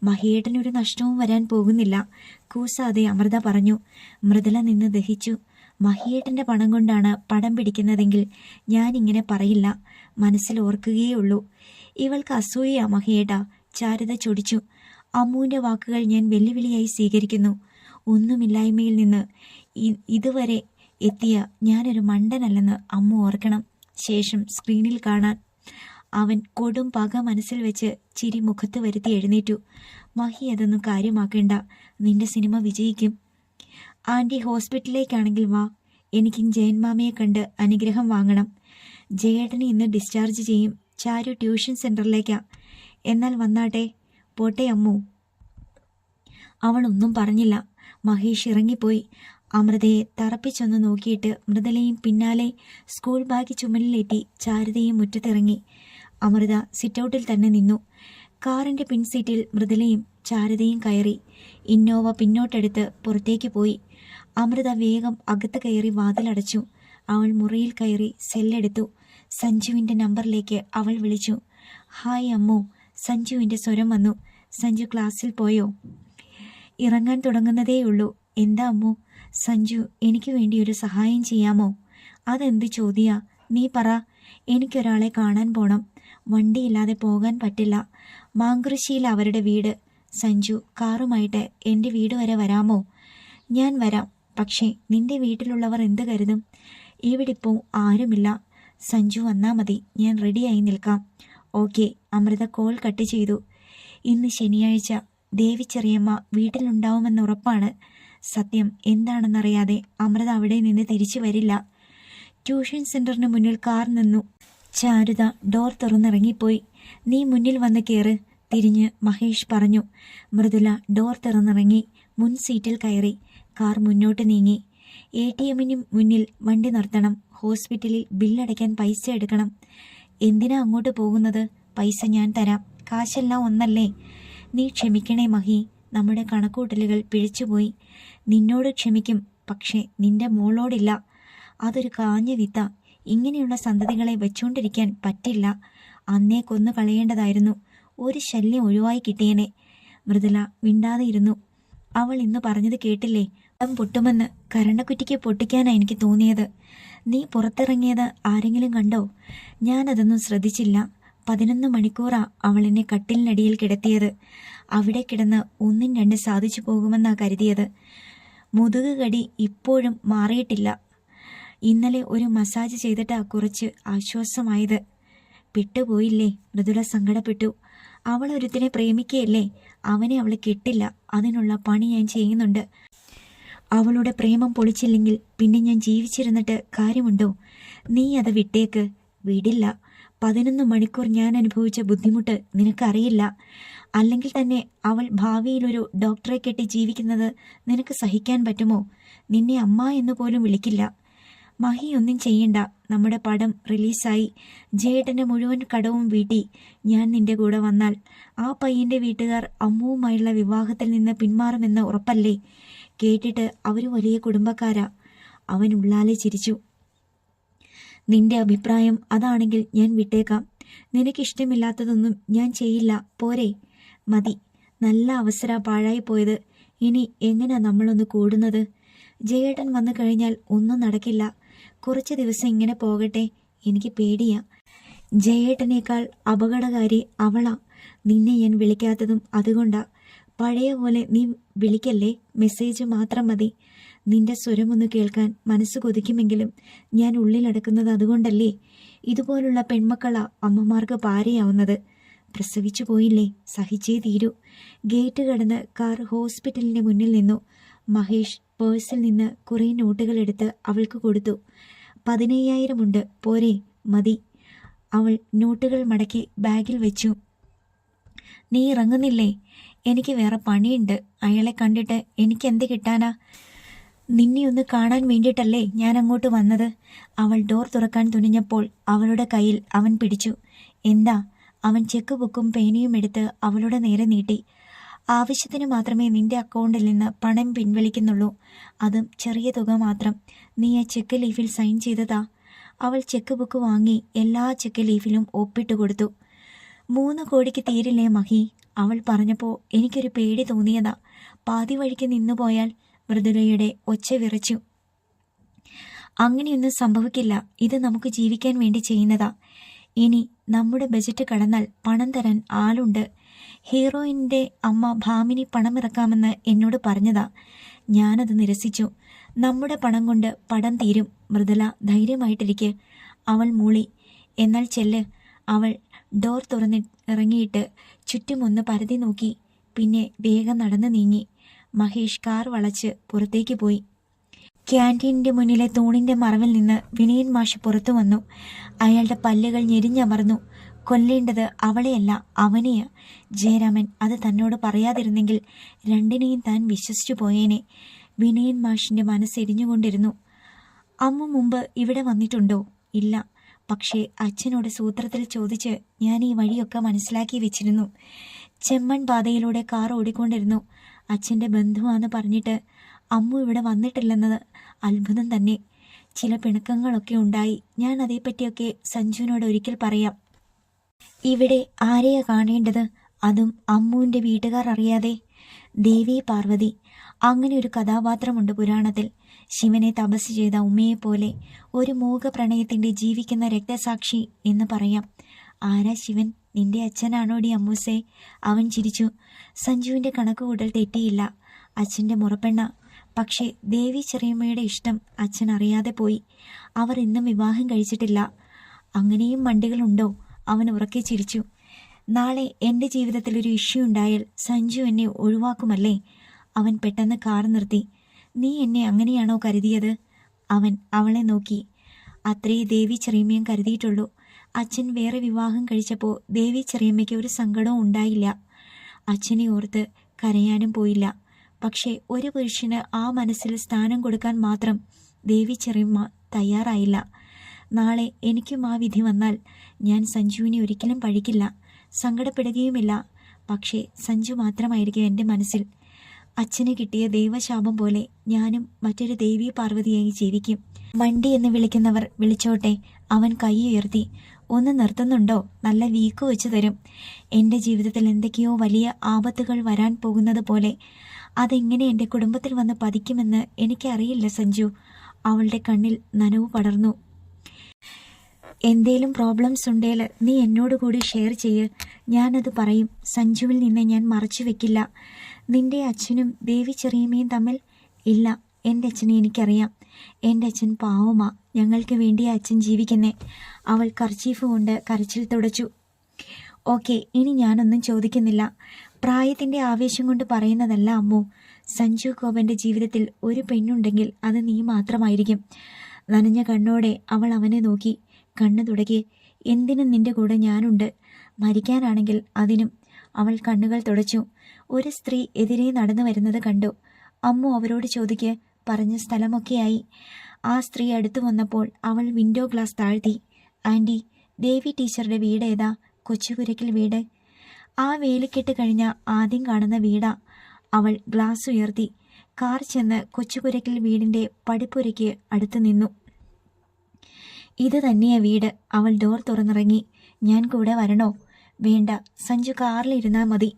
മഹിയേട്ടനൊരു നഷ്ടവും വരാൻ പോകുന്നില്ല, കൂസാതെ അമൃത പറഞ്ഞു. മൃദുല നിന്ന് ദഹിച്ചു. മഹിയേട്ടൻ്റെ പണം കൊണ്ടാണ് പടം പിടിക്കുന്നതെങ്കിൽ ഞാനിങ്ങനെ പറയില്ല, മനസ്സിൽ ഓർക്കുകയുള്ളൂ. ഇവൾക്ക് അസൂയ മഹിയേട്ടാ, ചാരുത ചൊടിച്ചു. അമ്മുവിൻ്റെ വാക്കുകൾ ഞാൻ വെല്ലുവിളിയായി സ്വീകരിക്കുന്നു. ഒന്നുമില്ലായ്മയിൽ നിന്ന് ഇതുവരെ എത്തിയ ഞാനൊരു മണ്ടനല്ലെന്ന് അമ്മു ഓർക്കണം. ശേഷം സ്ക്രീനിൽ കാണാൻ അവൻ കൊടും പക മനസ്സിൽ വെച്ച് ചിരി മുഖത്ത് വരുത്തി എഴുന്നേറ്റു. മഹി, അതൊന്നും കാര്യമാക്കേണ്ട, നിന്റെ സിനിമ വിജയിക്കും. ആൻറ്റി ഹോസ്പിറ്റലിലേക്കാണെങ്കിൽ വാ, എനിക്കും ജയൻമാമയെ കണ്ട് അനുഗ്രഹം വാങ്ങണം. ജയേട്ടനെ ഇന്ന് ഡിസ്ചാർജ് ചെയ്യും. ചാരു ട്യൂഷൻ സെൻ്ററിലേക്കാ. എന്നാൽ വന്നാട്ടെ. പോട്ടെ അമ്മു. അവളൊന്നും പറഞ്ഞില്ല. മഹേഷ് ഇറങ്ങിപ്പോയി. അമൃതയെ തറപ്പിച്ചൊന്ന് നോക്കിയിട്ട് മൃദുലയും പിന്നാലെ സ്കൂൾ ബാഗ് ചുമലിലേറ്റി ചാരുതയും മുറ്റത്തിറങ്ങി. അമൃത സിറ്റൗട്ടിൽ തന്നെ നിന്നു. കാറിന്റെ പിൻസീറ്റിൽ മൃദുലയും ചാരുതയും കയറി. ഇന്നോവ പിന്നോട്ടെടുത്ത് പുറത്തേക്ക് പോയി. അമൃത വേഗം അകത്ത് കയറി വാതിലടച്ചു. അവൾ മുറിയിൽ കയറി സെല്ലെടുത്തു. സഞ്ജുവിന്റെ നമ്പറിലേക്ക് അവൾ വിളിച്ചു. ഹായ് അമ്മു. സഞ്ജുവിന്റെ സ്വരം വന്നു. സഞ്ജു ക്ലാസ്സിൽ പോയോ? ഇറങ്ങാൻ തുടങ്ങുന്നതേയുള്ളൂ. എന്താ അമ്മു? സഞ്ജു, എനിക്ക് വേണ്ടി ഒരു സഹായം ചെയ്യാമോ? അതെന്ത് ചോദ്യാ? നീ പറ. എനിക്കൊരാളെ കാണാൻ പോണം. വണ്ടിയില്ലാതെ പോകാൻ പറ്റില്ല. മാങ്കുറിശ്ശിയിൽ അവരുടെ വീട്. സഞ്ജു, കാറുമായിട്ട് എൻ്റെ വീട് വരെ വരാമോ? ഞാൻ വരാം. പക്ഷേ നിന്റെ വീട്ടിലുള്ളവർ എന്ത് കരുതും? ഇവിടിപ്പോൾ ആരുമില്ല. സഞ്ജു വന്നാ മതി, ഞാൻ റെഡിയായി നിൽക്കാം. ഓക്കെ. അമൃത കോൾ കട്ട് ചെയ്തു. ഇന്ന് ശനിയാഴ്ച. ദേവിച്ചെറിയമ്മ വീട്ടിലുണ്ടാവുമെന്ന് ഉറപ്പാണ്. സത്യം എന്താണെന്നറിയാതെ അമൃത അവിടെ നിന്ന് തിരിച്ചു വരില്ല. ട്യൂഷൻ സെന്ററിന് മുന്നിൽ കാർ നിന്നു. ചാരുത ഡോർ തുറന്നിറങ്ങിപ്പോയി. നീ മുന്നിൽ വന്ന് കയറ്, തിരിഞ്ഞ് മഹേഷ് പറഞ്ഞു. മൃദുല ഡോർ തുറന്നിറങ്ങി മുൻ സീറ്റിൽ കയറി. കാർ മുന്നോട്ട് നീങ്ങി. ATM-ന് മുന്നിൽ വണ്ടി നിർത്തണം. ഹോസ്പിറ്റലിൽ ബില്ലടയ്ക്കാൻ പൈസ എടുക്കണം. എന്തിനാ അങ്ങോട്ട് പോകുന്നത്? പൈസ ഞാൻ തരാം. കാശെല്ലാം ഒന്നല്ലേ? നീ ക്ഷമിക്കണേ മഹി, നമ്മുടെ കണക്കൂട്ടലുകൾ പിഴച്ചുപോയി. നിന്നോട് ക്ഷമിക്കും, പക്ഷേ നിന്റെ മോളോടില്ല. അതൊരു കാഞ്ഞ വിത്ത. ഇങ്ങനെയുള്ള സന്തതികളെ വെച്ചുകൊണ്ടിരിക്കാൻ പറ്റില്ല. അന്നേ കൊന്നു കളയേണ്ടതായിരുന്നു. ഒരു ശല്യം ഒഴിവായി കിട്ടിയേനെ. മൃദുല മിണ്ടാതെ ഇരുന്നു. അവൾ ഇന്ന് പറഞ്ഞത് കേട്ടില്ലേ? പൊട്ടുമെന്ന്. കരണക്കുറ്റിക്ക് പൊട്ടിക്കാനാ എനിക്ക് തോന്നിയത്. നീ പുറത്തിറങ്ങിയത് ആരെങ്കിലും കണ്ടോ? ഞാനതൊന്നും ശ്രദ്ധിച്ചില്ല. 11 മണിക്കൂറാ അവൾ എന്നെ കട്ടിലിനടിയിൽ കിടത്തിയത്. അവിടെ കിടന്ന് ഒന്നും രണ്ട് സാധിച്ചു പോകുമെന്നാ കരുതിയത്. മുതുക് കടി ഇപ്പോഴും മാറിയിട്ടില്ല. ഇന്നലെ ഒരു മസാജ് ചെയ്തിട്ടാ കുറച്ച് ആശ്വാസമായത്. പെട്ടുപോയില്ലേ? മൃദുല സങ്കടപ്പെട്ടു. അവൾ ഒരുത്തിനെ പ്രേമിക്കുകയല്ലേ? അവനെ അവൾ കിട്ടില്ല. അതിനുള്ള പണി ഞാൻ ചെയ്യുന്നുണ്ട്. അവളുടെ പ്രേമം പൊളിച്ചില്ലെങ്കിൽ പിന്നെ ഞാൻ ജീവിച്ചിരുന്നിട്ട് കാര്യമുണ്ടോ? നീ അത് വിട്ടേക്ക്. വിടില്ല. 11 മണിക്കൂർ ഞാൻ അനുഭവിച്ച ബുദ്ധിമുട്ട് നിനക്കറിയില്ല. അല്ലെങ്കിൽ തന്നെ അവൾ ഭാവിയിലൊരു ഡോക്ടറെ കെട്ടി ജീവിക്കുന്നത് നിനക്ക് സഹിക്കാൻ പറ്റുമോ? നിന്നെ അമ്മ എന്ന് പോലും വിളിക്കില്ല. മഹി, ഒന്നും ചെയ്യണ്ട. നമ്മുടെ പടം റിലീസായി. ജയേട്ടൻ്റെ മുഴുവൻ കടവും വീട്ടി. ഞാൻ നിന്റെ കൂടെ വന്നാൽ ആ പയ്യൻ്റെ വീട്ടുകാർ അമ്മുവുമായുള്ള വിവാഹത്തിൽ നിന്ന് പിന്മാറുമെന്ന് ഉറപ്പല്ലേ? കേട്ടിട്ട് അവർ വലിയ കുടുംബക്കാരാ. അവൻ ഉള്ളാലെ ചിരിച്ചു. നിന്റെ അഭിപ്രായം അതാണെങ്കിൽ ഞാൻ വിട്ടേക്കാം. നിനക്കിഷ്ടമില്ലാത്തതൊന്നും ഞാൻ ചെയ്യില്ല. പോരെ? മതി. നല്ല അവസര പാഴായി പോയത്. ഇനി എങ്ങനെയാ നമ്മളൊന്ന് കൂടുന്നത്? ജയേട്ടൻ വന്നു കഴിഞ്ഞാൽ ഒന്നും നടക്കില്ല. കുറച്ച് ദിവസം ഇങ്ങനെ പോകട്ടെ. എനിക്ക് പേടിയാ. ജയേട്ടനേക്കാൾ അപകടകാരി അവളാ. നിന്നെ ഞാൻ വിളിക്കാത്തതും അതുകൊണ്ടാ. പഴയ പോലെ നീ വിളിക്കല്ലേ. മെസ്സേജ് മാത്രം മതി. നിന്റെ സ്വരമൊന്ന് കേൾക്കാൻ മനസ്സ് കൊതിക്കുമെങ്കിലും ഞാൻ ഉള്ളിലടക്കുന്നത് അതുകൊണ്ടല്ലേ. ഇതുപോലുള്ള പെൺമക്കളാ അമ്മമാർക്ക് പാരയാവുന്നത്. പ്രസവിച്ചു പോയില്ലേ, സഹിച്ചേ തീരൂ. ഗേറ്റ് കടന്ന് കാർ ഹോസ്പിറ്റലിന്റെ മുന്നിൽ നിന്നു. മഹേഷ് പേഴ്സിൽ നിന്ന് കുറേ നോട്ടുകൾ എടുത്ത് അവൾക്ക് കൊടുത്തു. 15,000 ഉണ്ട്, പോരെ? മതി. അവൾ നോട്ടുകൾ മടക്കി ബാഗിൽ വെച്ചു. നീ ഇറങ്ങുന്നില്ലേ? എനിക്ക് വേറെ പണിയുണ്ട്. അയാളെ കണ്ടിട്ട് എനിക്ക് എന്ത് കിട്ടാനാ? നിന്നെ ഒന്ന് കാണാൻ വേണ്ടിയിട്ടല്ലേ ഞാൻ അങ്ങോട്ട് വന്നത്. അവൾ ഡോർ തുറക്കാൻ തുനിഞ്ഞപ്പോൾ അവളുടെ കയ്യിൽ അവൻ പിടിച്ചു. എന്താ? അവൻ ചെക്ക് ബുക്കും പേനയും എടുത്ത് അവളുടെ നേരെ നീട്ടി. ആവശ്യത്തിന് മാത്രമേ നിന്റെ അക്കൗണ്ടിൽ നിന്ന് പണം പിൻവലിക്കുന്നുള്ളൂ, അതും ചെറിയ തുക മാത്രം. നീ ആ ചെക്ക് ലീഫിൽ സൈൻ ചെയ്തതാ. അവൾ ചെക്ക് ബുക്ക് വാങ്ങി എല്ലാ ചെക്ക് ലീഫിലും ഒപ്പിട്ട് കൊടുത്തു. 3 കോടിക്ക് തീരില്ലേ മഹി? അവൾ പറഞ്ഞപ്പോൾ എനിക്കൊരു പേടി തോന്നിയതാ. പാതി വഴിക്ക് നിന്നുപോയാൽ? മൃദുലയുടെ ഒച്ച വിറച്ചു. അങ്ങനെയൊന്നും സംഭവിക്കില്ല. ഇത് നമുക്ക് ജീവിക്കാൻ വേണ്ടി ചെയ്യുന്നതാ. ഇനി നമ്മുടെ ബജറ്റ് കടന്നാൽ പണം തരാൻ ആളുണ്ട്. ഹീറോയിൻ്റെ അമ്മ ഭാമിനി പണമിറക്കാമെന്ന് എന്നോട് പറഞ്ഞതാ. ഞാനത് നിരസിച്ചു. നമ്മുടെ പണം കൊണ്ട് പടം തീരും. മൃദുല, ധൈര്യമായിട്ടിരിക്കെ. അവൾ മൂളി. എന്നാൽ ചെല്ല്. അവൾ ഡോർ ഇറങ്ങിയിട്ട് ചുറ്റുമൊന്ന് പരതി നോക്കി. പിന്നെ വേഗം നടന്നു നീങ്ങി. മഹേഷ് കാർ വളച്ച് പുറത്തേക്ക് പോയി. ക്യാൻറ്റീനിന്റെ മുന്നിലെ തൂണിന്റെ മറവിൽ നിന്ന് വിനയൻ മാഷ് പുറത്തു വന്നു. അയാളുടെ പല്ലുകൾ ഞെരിഞ്ഞമർന്നു. കൊല്ലേണ്ടത് അവളെയല്ല, അവനെയാ. ജയരാമൻ അത് തന്നോട് പറയാതിരുന്നെങ്കിൽ രണ്ടിനെയും താൻ വിശ്വസിച്ചു പോയേനെ. വിനയൻ മാഷിന്റെ മനസ്സെരിഞ്ഞുകൊണ്ടിരുന്നു. അമ്മ മുമ്പ് ഇവിടെ വന്നിട്ടുണ്ടോ? ഇല്ല. പക്ഷേ അച്ഛനോട് സൂത്രത്തിൽ ചോദിച്ച് ഞാൻ ഈ വഴിയൊക്കെ മനസ്സിലാക്കി വെച്ചിരുന്നു. ചെമ്മൺ പാതയിലൂടെ കാർ ഓടിക്കൊണ്ടിരുന്നു. അച്ഛൻ്റെ ബന്ധുവാന്ന് പറഞ്ഞിട്ട് അമ്മു ഇവിടെ വന്നിട്ടില്ലെന്നത് അത്ഭുതം തന്നെ. ചില പിണക്കങ്ങളൊക്കെ ഉണ്ടായി. ഞാൻ അതേപ്പറ്റിയൊക്കെ സഞ്ജുവിനോട് ഒരിക്കൽ പറയാം. ഇവിടെ ആരെയാ കാണേണ്ടത്? അതും അമ്മുവിൻ്റെ വീട്ടുകാർ അറിയാതെ. ദേവി പാർവതി, അങ്ങനെ ഒരു കഥാപാത്രമുണ്ട് പുരാണത്തിൽ. ശിവനെ തപസ് ചെയ്ത ഉമ്മയെപ്പോലെ ഒരു മൂകപ്രണയത്തിൻ്റെ ജീവിക്കുന്ന രക്തസാക്ഷി എന്ന് പറയാം. ആരാ ശിവൻ? നിന്റെ അച്ഛനാണോടി അമ്മൂസേ? അവൻ ചിരിച്ചു. സഞ്ജുവിൻ്റെ കണക്കുകൂട്ടൽ തെറ്റിയില്ല. അച്ഛൻ്റെ മുറപ്പെണ്ണ. പക്ഷേ ദേവി ചെറിയമ്മയുടെ ഇഷ്ടം അച്ഛൻ അറിയാതെ പോയി. അവർ ഇന്നും വിവാഹം കഴിച്ചിട്ടില്ല. അങ്ങനെയും മണ്ടികളുണ്ടോ? അവൻ ഉറക്കെ ചിരിച്ചു. നാളെ എൻ്റെ ജീവിതത്തിൽ ഒരു ഇഷ്യൂ ഉണ്ടായാൽ സഞ്ജു എന്നെ ഒഴിവാക്കുമല്ലേ? അവൻ പെട്ടെന്ന് കാർ നിർത്തി. നീ എന്നെ അങ്ങനെയാണോ കരുതിയത്? അവൻ അവളെ നോക്കി. അത്രേ ദേവി ചെറിയമ്മയും കരുതിയിട്ടുള്ളൂ. അച്ഛൻ വേറെ വിവാഹം കഴിച്ചപ്പോൾ ദേവി ചെറിയമ്മയ്ക്ക് ഒരു സങ്കടവും ഉണ്ടായില്ല. അച്ഛനെ ഓർത്ത് കരയാനും പോയില്ല. പക്ഷേ ഒരു പുരുഷന് ആ മനസ്സിൽ സ്ഥാനം കൊടുക്കാൻ മാത്രം ദേവി ചെറിയമ്മ തയ്യാറായില്ല. നാളെ എനിക്കും ആ വിധി വന്നാൽ ഞാൻ സഞ്ജുവിനെ ഒരിക്കലും പഴിക്കില്ല, സങ്കടപ്പെടുകയുമില്ല. പക്ഷേ സഞ്ജു മാത്രമായിരിക്കും എൻ്റെ മനസ്സിൽ. അച്ഛന് കിട്ടിയ ദൈവശാപം പോലെ ഞാനും മറ്റൊരു ദേവി പാർവതിയായി ജീവിക്കും. മണ്ടി എന്ന് വിളിക്കുന്നവർ വിളിച്ചോട്ടെ. അവൻ കൈ ഉയർത്തി. ഒന്ന് നിർത്തുന്നുണ്ടോ? നല്ല വീക്ക് വെച്ച് തരും. എൻ്റെ ജീവിതത്തിൽ എന്തൊക്കെയോ വലിയ ആപത്തുകൾ വരാൻ പോകുന്നത് പോലെ. അതെങ്ങനെ എൻ്റെ കുടുംബത്തിൽ വന്ന് പതിക്കുമെന്ന് എനിക്കറിയില്ല സഞ്ജു. അവളുടെ കണ്ണിൽ നനവ് പടർന്നു. എന്തേലും പ്രോബ്ലംസ് ഉണ്ടേൽ നീ എന്നോട് കൂടി ഷെയർ ചെയ്യ്. ഞാനത് പറയും. സഞ്ജുവിൽ നിന്ന് ഞാൻ മറച്ചു വെക്കില്ല. നിന്റെ അച്ഛനും ദേവി ചെറിയമ്മയും തമ്മിൽ? ഇല്ല, എൻ്റെ അച്ഛനെ എനിക്കറിയാം. എൻ്റെ അച്ഛൻ പാവമാ. ഞങ്ങൾക്ക് വേണ്ടി അച്ഛൻ ജീവിക്കുന്നേ. അവൾ കർച്ചീഫ് കൊണ്ട് കരച്ചിൽ തുടച്ചു. ഓക്കെ, ഇനി ഞാനൊന്നും ചോദിക്കുന്നില്ല. പ്രായത്തിൻ്റെ ആവേശം കൊണ്ട് പറയുന്നതല്ല അമ്മു. സഞ്ജു ഗോപൻ്റെ ജീവിതത്തിൽ ഒരു പെണ്ണുണ്ടെങ്കിൽ അത് നീ മാത്രമായിരിക്കും. നനഞ്ഞ കണ്ണോടെ അവൾ അവനെ നോക്കി. കണ്ണു തുടക്കി. എന്തിനും നിന്റെ കൂടെ ഞാനുണ്ട്. മരിക്കാനാണെങ്കിൽ അതിനും. അവൾ കണ്ണുകൾ തുടച്ചു. ഒരു സ്ത്രീ എതിരെ നടന്നു വരുന്നത് കണ്ടു. അമ്മു അവരോട് ചോദിക്ക്. പറഞ്ഞ സ്ഥലമൊക്കെയായി. ആ സ്ത്രീ അടുത്തു വന്നപ്പോൾ അവൾ വിൻഡോ ഗ്ലാസ് താഴ്ത്തി. ആൻറ്റി, ദേവി ടീച്ചറുടെ വീട് ഏതാ? കൊച്ചുപുരയ്ക്കൽ വീട്. ആ വേലിക്കെട്ട് കഴിഞ്ഞ ആദ്യം കാണുന്ന വീടാ. അവൾ ഗ്ലാസ് ഉയർത്തി. കാർ ചെന്ന് കൊച്ചുപുരയ്ക്കൽ വീടിൻ്റെ പടിപ്പുരയ്ക്ക് അടുത്ത് നിന്നു. ഇത് തന്നെയാ വീട്. അവൾ ഡോർ തുറന്നിറങ്ങി. ഞാൻ കൂടെ വരണോ? വേണ്ട, സഞ്ജു കാറിലിരുന്നാൽ മതി.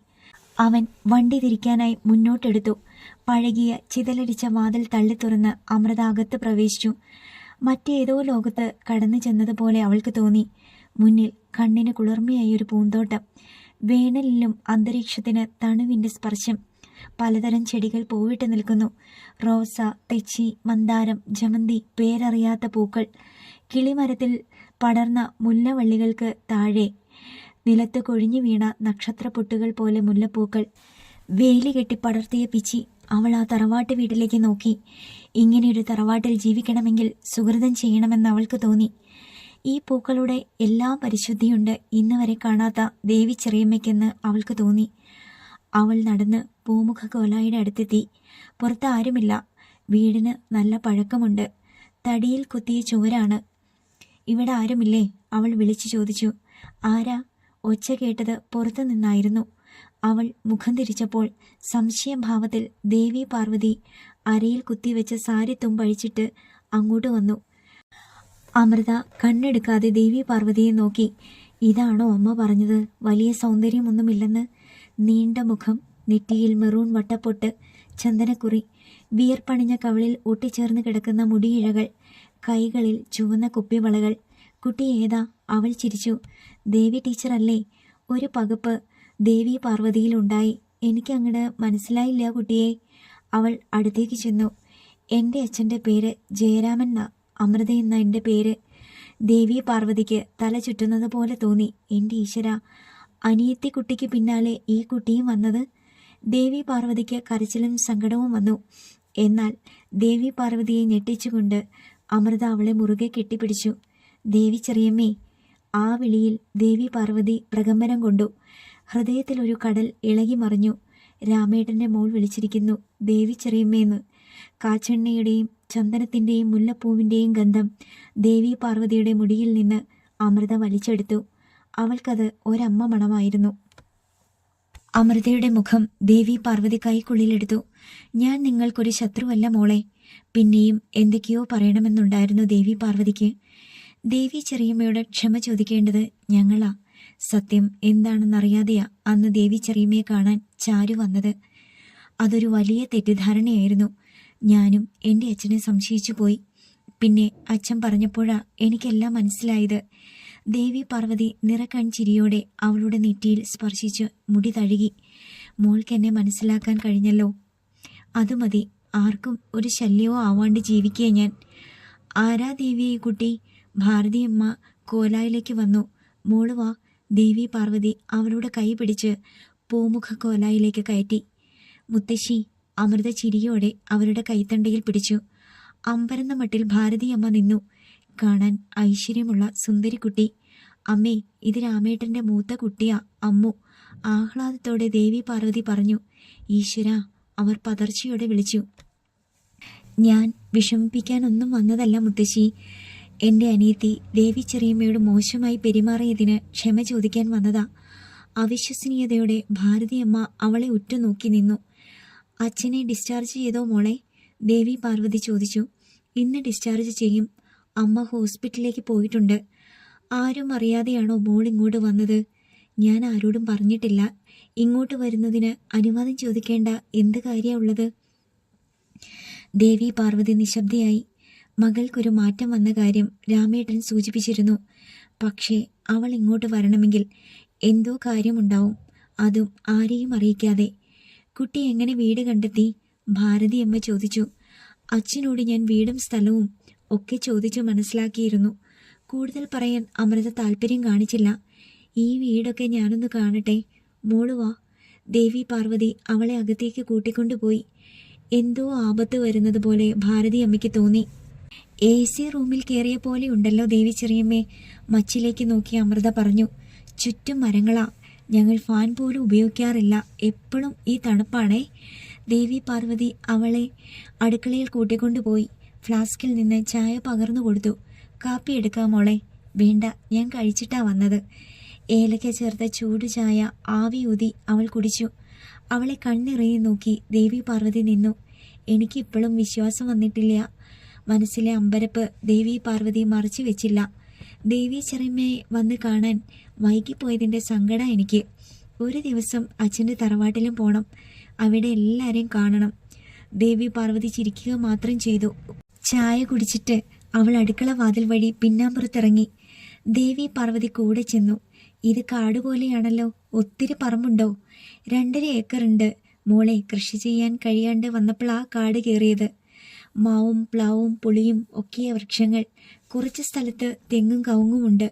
അവൻ വണ്ടി തിരിക്കാനായി മുന്നോട്ടെടുത്തു. പഴകിയ ചിതലടിച്ച വാതിൽ തള്ളി തുറന്ന് അമൃത അകത്ത് പ്രവേശിച്ചു. മറ്റേതോ ലോകത്ത് കടന്നു ചെന്നതുപോലെ അവൾക്ക് തോന്നി. മുന്നിൽ കണ്ണിന് കുളിർമയായി ഒരു പൂന്തോട്ടം. വേനലിലും അന്തരീക്ഷത്തിന് തണുവിൻ്റെ സ്പർശം. പലതരം ചെടികൾ പൂവിട്ട് നിൽക്കുന്നു. റോസ, തെച്ചി, മന്ദാരം, ജമന്തി, പേരറിയാത്ത പൂക്കൾ. കിളിമരത്തിൽ പടർന്ന മുല്ലവള്ളികൾക്ക് താഴെ നിലത്ത് കൊഴിഞ്ഞു വീണ നക്ഷത്രപ്പൊട്ടുകൾ പോലെ മുല്ലപ്പൂക്കൾ. വേലി കെട്ടി പടർത്തിയ പിച്ചി. അവൾ ആ തറവാട്ട് വീട്ടിലേക്ക് നോക്കി. ഇങ്ങനെയൊരു തറവാട്ടിൽ ജീവിക്കണമെങ്കിൽ സുഹൃതം ചെയ്യണമെന്ന് അവൾക്ക് തോന്നി. ഈ പൂക്കളുടെ എല്ലാ പരിശുദ്ധിയുണ്ട് ഇന്ന് വരെ കാണാത്ത ദേവി ചെറിയമ്മയ്ക്കെന്ന് അവൾക്ക് തോന്നി. അവൾ നടന്ന് പൂമുഖ കോലായുടെ അടുത്തെത്തി. പുറത്ത് ആരുമില്ല. വീടിന് നല്ല പഴക്കമുണ്ട്. തടിയിൽ കുത്തിയ ചുവരാണ്. ഇവിടെ ആരുമില്ലേ? അവൾ വിളിച്ചു ചോദിച്ചു. ആരാ? ഒച്ച കേട്ടത് പുറത്തു നിന്നായിരുന്നു. അവൾ മുഖം തിരിച്ചപ്പോൾ സംശയഭാവത്തിൽ ദേവി പാർവതി അരയിൽ കുത്തിവെച്ച സാരി തുമ്പഴിച്ചിട്ട് അങ്ങോട്ട് വന്നു. അമൃത കണ്ണെടുക്കാതെ ദേവി പാർവതിയെ നോക്കി. ഇതാണോ അമ്മ പറഞ്ഞത് വലിയ സൗന്ദര്യമൊന്നുമില്ലെന്ന്? നീണ്ട മുഖം, നെറ്റിയിൽ മെറൂൺ വട്ടപ്പൊട്ട്, ചന്ദനക്കുറി, വിയർപ്പണിഞ്ഞ കവിളിൽ ഒട്ടിച്ചേർന്ന് കിടക്കുന്ന മുടിയിഴകൾ, കൈകളിൽ ചുവന്ന കുപ്പിവളകൾ. കുട്ടി ഏതാ? അവൾ ചിരിച്ചു. ദേവി ടീച്ചറല്ലേ? ഒരു പകപ്പ് ദേവി പാർവതിയിലുണ്ടായി. എനിക്കങ്ങട് മനസ്സിലായില്ല കുട്ടിയെ. അവൾ അടുത്തേക്ക് ചെന്നു. എൻ്റെ അച്ഛൻ്റെ പേര് ജയരാമൻ എന്നാ. അമൃത എന്ന എൻ്റെ പേര്. ദേവി പാർവതിക്ക് തല ചുറ്റുന്നത് പോലെ തോന്നി. എൻ്റെ ഈശ്വര, അനിയത്തി കുട്ടിക്ക് പിന്നാലെ ഈ കുട്ടിയും വന്നത്. ദേവി പാർവതിക്ക് കരച്ചിലും സങ്കടവും വന്നു. എന്നാൽ ദേവി പാർവതിയെ ഞെട്ടിച്ചുകൊണ്ട് അമൃത അവളെ മുറുകെ കെട്ടിപ്പിടിച്ചു. ദേവി ചെറിയമ്മേ. ആ വിളിയിൽ ദേവി പാർവതി പ്രകമ്പനം കൊണ്ടു. ഹൃദയത്തിലൊരു കടൽ ഇളകി മറിഞ്ഞു. രാമേട്ടൻ്റെ മോൾ വിളിച്ചിരിക്കുന്നു ദേവി ചെറിയമ്മേന്ന്. കാച്ചെണ്ണയുടെയും ചന്ദനത്തിൻ്റെയും മുല്ലപ്പൂവിൻ്റെയും ഗന്ധം ദേവി പാർവതിയുടെ മുടിയിൽ നിന്ന് അമൃത വലിച്ചെടുത്തു. അവൾക്കത് ഒരമ്മ മണമായിരുന്നു. അമൃതയുടെ മുഖം ദേവി പാർവതി കൈക്കുള്ളിലെടുത്തു. ഞാൻ നിങ്ങൾക്കൊരു ശത്രുവല്ല മോളെ. പിന്നെയും എന്തൊക്കെയോ പറയണമെന്നുണ്ടായിരുന്നു ദേവി പാർവതിക്ക്. ദേവി ചെറിയമ്മയോട് ക്ഷമ ചോദിക്കേണ്ടത് ഞങ്ങളാ. സത്യം എന്താണെന്നറിയാതെയാ അന്ന് ദേവി ചെറിയമ്മയെ കാണാൻ ചാരു വന്നത്. അതൊരു വലിയ തെറ്റിദ്ധാരണയായിരുന്നു. ഞാനും എൻ്റെ അച്ഛനെ സംശയിച്ചു പോയി. പിന്നെ അച്ഛൻ പറഞ്ഞപ്പോഴാ എനിക്കെല്ലാം മനസ്സിലായത്. ദേവി പാർവതി നിറക്കൺചിരിയോടെ അവളുടെ നെറ്റിയിൽ സ്പർശിച്ച് മുടി തഴുകി. മോൾക്കെന്നെ മനസ്സിലാക്കാൻ കഴിഞ്ഞല്ലോ. അത് മതി. ആർക്കും ഒരു ശല്യമോ ആവാണ്ട് ജീവിക്കുക ഞാൻ. ആരാ ദേവി ഈ കുട്ടി? ഭാരതിയമ്മ കോലായിലേക്ക് വന്നു. മോള് വാ. ദേവി പാർവതി അവളുടെ കൈ പിടിച്ച് പൂമുഖ കോലായിലേക്ക് കയറ്റി. മുത്തശ്ശി. അമൃത ചിരിയോടെ അവരുടെ കൈത്തണ്ടയിൽ പിടിച്ചു. അമ്പരന്ന മട്ടിൽ ഭാരതിയമ്മ നിന്നു. കാണാൻ ഐശ്വര്യമുള്ള സുന്ദരിക്കുട്ടി. അമ്മേ, ഇത് രാമേട്ടൻ്റെ മൂത്ത കുട്ടിയാ അമ്മു. ആഹ്ലാദത്തോടെ ദേവി പാർവതി പറഞ്ഞു. ഈശ്വര, അവർ പതർച്ചയോടെ വിളിച്ചു. ഞാൻ വിഷമിപ്പിക്കാനൊന്നും വന്നതല്ല മുത്തശ്ശി. എൻ്റെ അനിയത്തി ദേവി ചെറിയമ്മയോട് മോശമായി പെരുമാറിയതിന് ക്ഷമ ചോദിക്കാൻ വന്നതാ. അവിശ്വസനീയതയോടെ ഭാരതിയമ്മ അവളെ ഉറ്റുനോക്കി നിന്നു. അച്ഛനെ ഡിസ്ചാർജ് ചെയ്തോ മോളെ? ദേവി പാർവതി ചോദിച്ചു. ഇന്ന് ഡിസ്ചാർജ് ചെയ്യും. അമ്മ ഹോസ്പിറ്റലിലേക്ക് പോയിട്ടുണ്ട്. ആരും അറിയാതെയാണോ മോൾ ഇങ്ങോട്ട് വന്നത്? ഞാൻ ആരോടും പറഞ്ഞിട്ടില്ല. ഇങ്ങോട്ട് വരുന്നതിന് അനുവാദം ചോദിക്കേണ്ട എന്ത് കാര്യമുള്ളത്? ദേവി പാർവതി നിശബ്ദയായി. മകൾക്കൊരു മാറ്റം വന്ന കാര്യം രാമേട്ടൻ സൂചിപ്പിച്ചിരുന്നു. പക്ഷേ അവൾ ഇങ്ങോട്ട് വരണമെങ്കിൽ എന്തോ കാര്യമുണ്ടാവും. അതും ആരെയും അറിയിക്കാതെ. കുട്ടി എങ്ങനെ വീട് കണ്ടെത്തി? ഭാരതിയമ്മ ചോദിച്ചു. അച്ഛനോട് ഞാൻ വീടും സ്ഥലവും ഒക്കെ ചോദിച്ചു മനസ്സിലാക്കിയിരുന്നു. കൂടുതൽ പറയാൻ അമൃത താല്പര്യം കാണിച്ചില്ല. ഈ വീടൊക്കെ ഞാനൊന്ന് കാണട്ടെ. മോള് വാ. ദേവി പാർവതി അവളെ അകത്തേക്ക് കൂട്ടിക്കൊണ്ടുപോയി. എന്തോ ആപത്ത് വരുന്നത് പോലെ ഭാരതിയമ്മയ്ക്ക് തോന്നി. AC റൂമിൽ കയറിയ പോലെ ഉണ്ടല്ലോ ദേവി ചെറിയമ്മേ. മച്ചിലേക്ക് നോക്കി അമൃത പറഞ്ഞു. ചുറ്റും മരങ്ങളാ. ഞങ്ങൾ ഫാൻ പോലും ഉപയോഗിക്കാറില്ല. എപ്പോഴും ഈ തണുപ്പാണേ. ദേവി പാർവതി അവളെ അടുക്കളയിൽ കൂട്ടിക്കൊണ്ടുപോയി. ഫ്ലാസ്കിൽ നിന്ന് ചായ പകർന്നു കൊടുത്തു. കാപ്പി എടുക്കാം മോളെ. വേണ്ട, ഞാൻ കഴിച്ചിട്ടാ വന്നത്. ഏലക്ക ചേർത്ത ചൂട് ചായ ആവി ഊതി അവൾ കുടിച്ചു. അവളെ കണ്ണിറങ്ങി നോക്കി ദേവി പാർവതി നിന്നു. എനിക്കിപ്പോഴും വിശ്വാസം വന്നിട്ടില്ല. മനസ്സിലെ അമ്പരപ്പ് ദേവി പാർവതി മറച്ചു വെച്ചില്ല. ദേവി ചെറിയമ്മയെ വന്ന് കാണാൻ വൈകിപ്പോയതിൻ്റെ സങ്കടം എനിക്ക്. ഒരു ദിവസം അച്ഛൻ്റെ തറവാട്ടിലും പോണം. അവിടെ എല്ലാവരെയും കാണണം. ദേവി പാർവതി ചിരിക്കുക മാത്രം ചെയ്തു. ചായ കുടിച്ചിട്ട് അവൾ അടുക്കള വാതിൽ വഴി പിന്നാമ്പുറത്തിറങ്ങി. ദേവി പാർവതി കൂടെ ചെന്നു. ഇത് കാടുപോലെയാണല്ലോ. ഒത്തിരി പറമ്പുണ്ടോ? 2.5 ഏക്കറുണ്ട് മോളെ. കൃഷി ചെയ്യാൻ കഴിയാണ്ട് വന്നപ്പോഴാ കാട് കയറിയത്. മാവും പ്ലാവും പുളിയും ഒക്കെയ വൃക്ഷങ്ങൾ. കുറച്ച് സ്ഥലത്ത് തെങ്ങും കവുങ്ങുമുണ്ട്.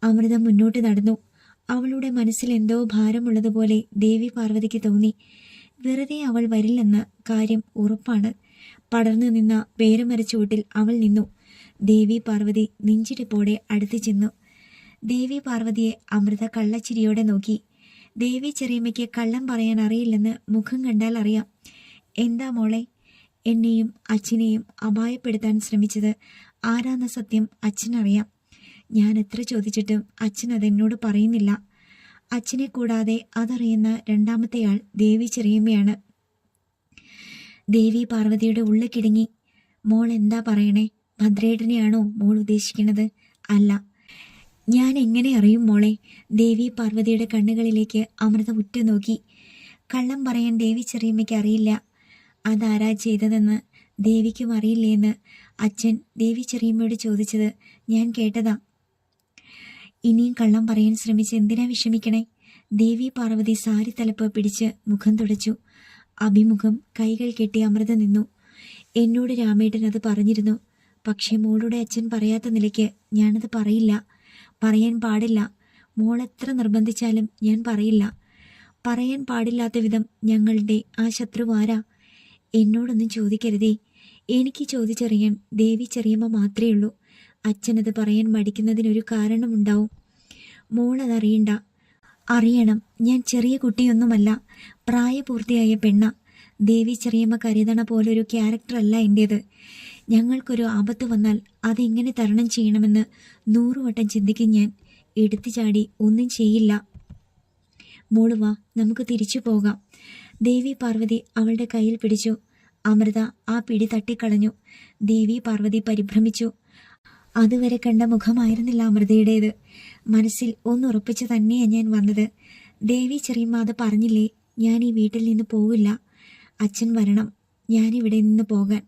അമൃത മുന്നോട്ട് നടന്നു. അവളുടെ മനസ്സിൽ എന്തോ ഭാരമുള്ളതുപോലെ ദേവി പാർവതിക്ക് തോന്നി. വെറുതെ അവൾ വരില്ലെന്ന കാര്യം ഉറപ്പാണ്. പടർന്നു നിന്ന പേരമരച്ചുവട്ടിൽ അവൾ നിന്നു. ദേവി പാർവതി നെഞ്ചിടിപ്പോടെ അടുത്തു ചെന്നു. ദേവി പാർവതിയെ അമൃത കള്ളച്ചിരിയോടെ നോക്കി. ദേവി ചെറിയമ്മയ്ക്ക് കള്ളം പറയാൻ അറിയില്ലെന്ന് മുഖം കണ്ടാൽ അറിയാം. എന്താ മോളെ, എന്നെയും അച്ഛനെയും അപായപ്പെടുത്താൻ ശ്രമിച്ചത് ആരാന്ന സത്യം അച്ഛനറിയാം. ഞാൻ എത്ര ചോദിച്ചിട്ടും അച്ഛൻ അതെന്നോട് പറയുന്നില്ല. അച്ഛനെ കൂടാതെ അതറിയുന്ന രണ്ടാമത്തെയാൾ ദേവി ചെറിയമ്മയാണ്. ദേവി പാർവതിയുടെ ഉള്ളിൽ കിടുങ്ങി. മോൾ എന്താ പറയണേ? ഭദ്രേട്ടനെയാണോ മോൾ ഉദ്ദേശിക്കുന്നത്? അല്ല. ഞാൻ എങ്ങനെ അറിയും മോളെ? ദേവി പാർവതിയുടെ കണ്ണുകളിലേക്ക് അമൃത ഉറ്റുനോക്കി. കള്ളം പറയാൻ ദേവി ചെറിയമ്മയ്ക്ക് അറിയില്ല. അതാരാ ചെയ്തതെന്ന് ദേവിക്കും അറിയില്ലേന്ന് അച്ഛൻ ദേവി ചെറിയമ്മയോട് ചോദിച്ചത് ഞാൻ കേട്ടതാ. ഇനിയും കള്ളം പറയാൻ ശ്രമിച്ച് എന്തിനാ വിഷമിക്കണേ? ദേവി പാർവതി സാരി തലപ്പ് പിടിച്ച് മുഖം തുടച്ചു. അഭിമുഖം കൈകൾ കെട്ടി അമൃത നിന്നു. എന്നോട് രാമേട്ടൻ അത് പറഞ്ഞിരുന്നു. പക്ഷേ മോളുടെ അച്ഛൻ പറയാത്ത നിലയ്ക്ക് ഞാനത് പറയില്ല. പറയാൻ പാടില്ല. മോൾ എത്ര നിർബന്ധിച്ചാലും ഞാൻ പറയില്ല. പറയാൻ പാടില്ലാത്ത വിധം ഞങ്ങളുടെ ആ ശത്രുവാരാ? എന്നോടൊന്നും ചോദിക്കരുതേ. എനിക്ക് ചോദിച്ചറിയാൻ ദേവി ചെറിയമ്മ മാത്രമേ ഉള്ളൂ. അച്ഛനത് പറയാൻ മടിക്കുന്നതിനൊരു കാരണമുണ്ടാവും. മോൾ അതറിയണ്ട. അറിയണം. ഞാൻ ചെറിയ കുട്ടിയൊന്നുമല്ല, പ്രായപൂർത്തിയായ പെണ്ണ. ദേവി ചെറിയമ്മ കരുതണ പോലൊരു ക്യാരക്ടറല്ല എൻ്റേത്. ഞങ്ങൾക്കൊരു ആപത്ത് വന്നാൽ അതെങ്ങനെ തരണം ചെയ്യണമെന്ന് 100 വട്ടം ചിന്തിക്കും ഞാൻ. എടുത്തു ചാടി ഒന്നും ചെയ്യില്ല. മോള് വാ, നമുക്ക് തിരിച്ചു പോകാം. ദേവി പാർവതി അവളുടെ കയ്യിൽ പിടിച്ചു. അമൃത ആ പിടി തട്ടിക്കളഞ്ഞു. ദേവി പാർവതി പരിഭ്രമിച്ചു. അതുവരെ കണ്ട മുഖമായിരുന്നില്ല അമൃതയുടേത്. മനസ്സിൽ ഒന്നുറപ്പിച്ച് തന്നെയാണ് ഞാൻ വന്നത്. ദേവി ചെറിയമ്മ അത് പറഞ്ഞില്ലേ, ഞാൻ ഈ വീട്ടിൽ നിന്ന് പോവില്ല. അച്ഛൻ വരണം ഞാനിവിടെ നിന്ന് പോകാൻ.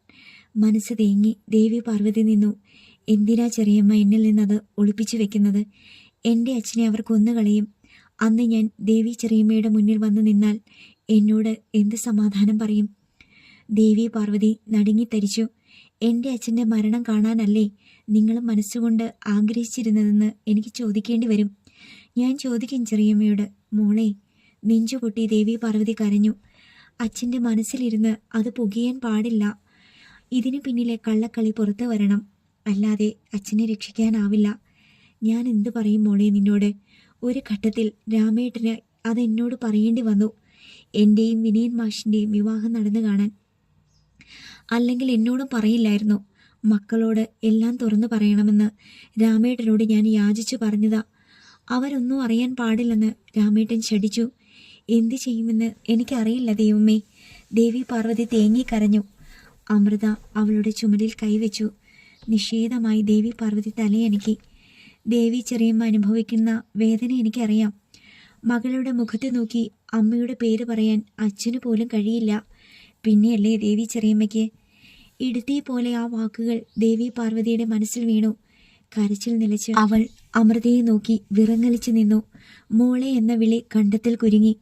മനസ്സ് തേങ്ങി ദേവി പാർവതി നിന്നു. എന്തിനാ ചെറിയമ്മ എന്നിൽ നിന്നത് ഒളിപ്പിച്ചു വെക്കുന്നത്? എൻ്റെ അച്ഛനെ അവർ കൊന്നുകളയും. അന്ന് ഞാൻ ദേവി ചെറിയമ്മയുടെ മുന്നിൽ വന്നു നിന്നാൽ എന്നോട് എന്ത് സമാധാനം പറയും? ദേവി പാർവതി നടുങ്ങിത്തരിച്ചു. എൻ്റെ അച്ഛൻ്റെ മരണം കാണാനല്ലേ നിങ്ങൾ മനസ്സുകൊണ്ട് ആഗ്രഹിച്ചിരുന്നതെന്ന് എനിക്ക് ചോദിക്കേണ്ടി വരും. ഞാൻ ചോദിക്കും ചെറിയമ്മയോട്. മോളെ, നെഞ്ചുപൊട്ടി ദേവി പാർവതി കരഞ്ഞു. അച്ഛൻ്റെ മനസ്സിലിരുന്ന് അത് പുകയാൻ പാടില്ല. ഇതിനു പിന്നിലെ കള്ളക്കളി പുറത്തു വരണം. അല്ലാതെ അച്ഛനെ രക്ഷിക്കാനാവില്ല. ഞാൻ എന്തു പറയും മോളെ നിന്നോട്? ഒരു ഘട്ടത്തിൽ രാമേട്ടന് അതെന്നോട് പറയേണ്ടി വന്നു. എൻ്റെയും വിനയൻ മാഷിൻ്റെയും വിവാഹം നടന്നു കാണാൻ. അല്ലെങ്കിൽ എന്നോടും പറയില്ലായിരുന്നു. മക്കളോട് എല്ലാം തുറന്നു പറയണമെന്ന് രാമേട്ടനോട് ഞാൻ യാചിച്ചു പറഞ്ഞതാ. അവരൊന്നും അറിയാൻ പാടില്ലെന്ന് രാമേട്ടൻ ശഠിച്ചു. എന്തു ചെയ്യുമെന്ന് എനിക്കറിയില്ല ദൈവമേ. ദേവി പാർവതി തേങ്ങിക്കരഞ്ഞു. അമൃത അവളുടെ ചുമലിൽ കൈവച്ചു. നിഷേധമായി ദേവി പാർവതി തലയനക്കി. ദേവി ചെറിയമ്മ അനുഭവിക്കുന്ന വേദന എനിക്കറിയാം. മകളുടെ മുഖത്ത് നോക്കി അമ്മയുടെ പേര് പറയാൻ അച്ഛന് പോലും കഴിയില്ല. പിന്നെയല്ലേ ദേവി ചെറിയമ്മയ്ക്ക്? ഇടുത്തി പോലെ ആ വാക്കുകൾ ദേവി പാർവതിയുടെ മനസ്സിൽ വീണു. കരച്ചിൽ നിലച്ച് അവൾ അമൃതയെ നോക്കി വിറങ്ങലിച്ചു നിന്നു. മോളെ എന്ന വിളി കണ്ടത്തിൽ കുരുങ്ങി.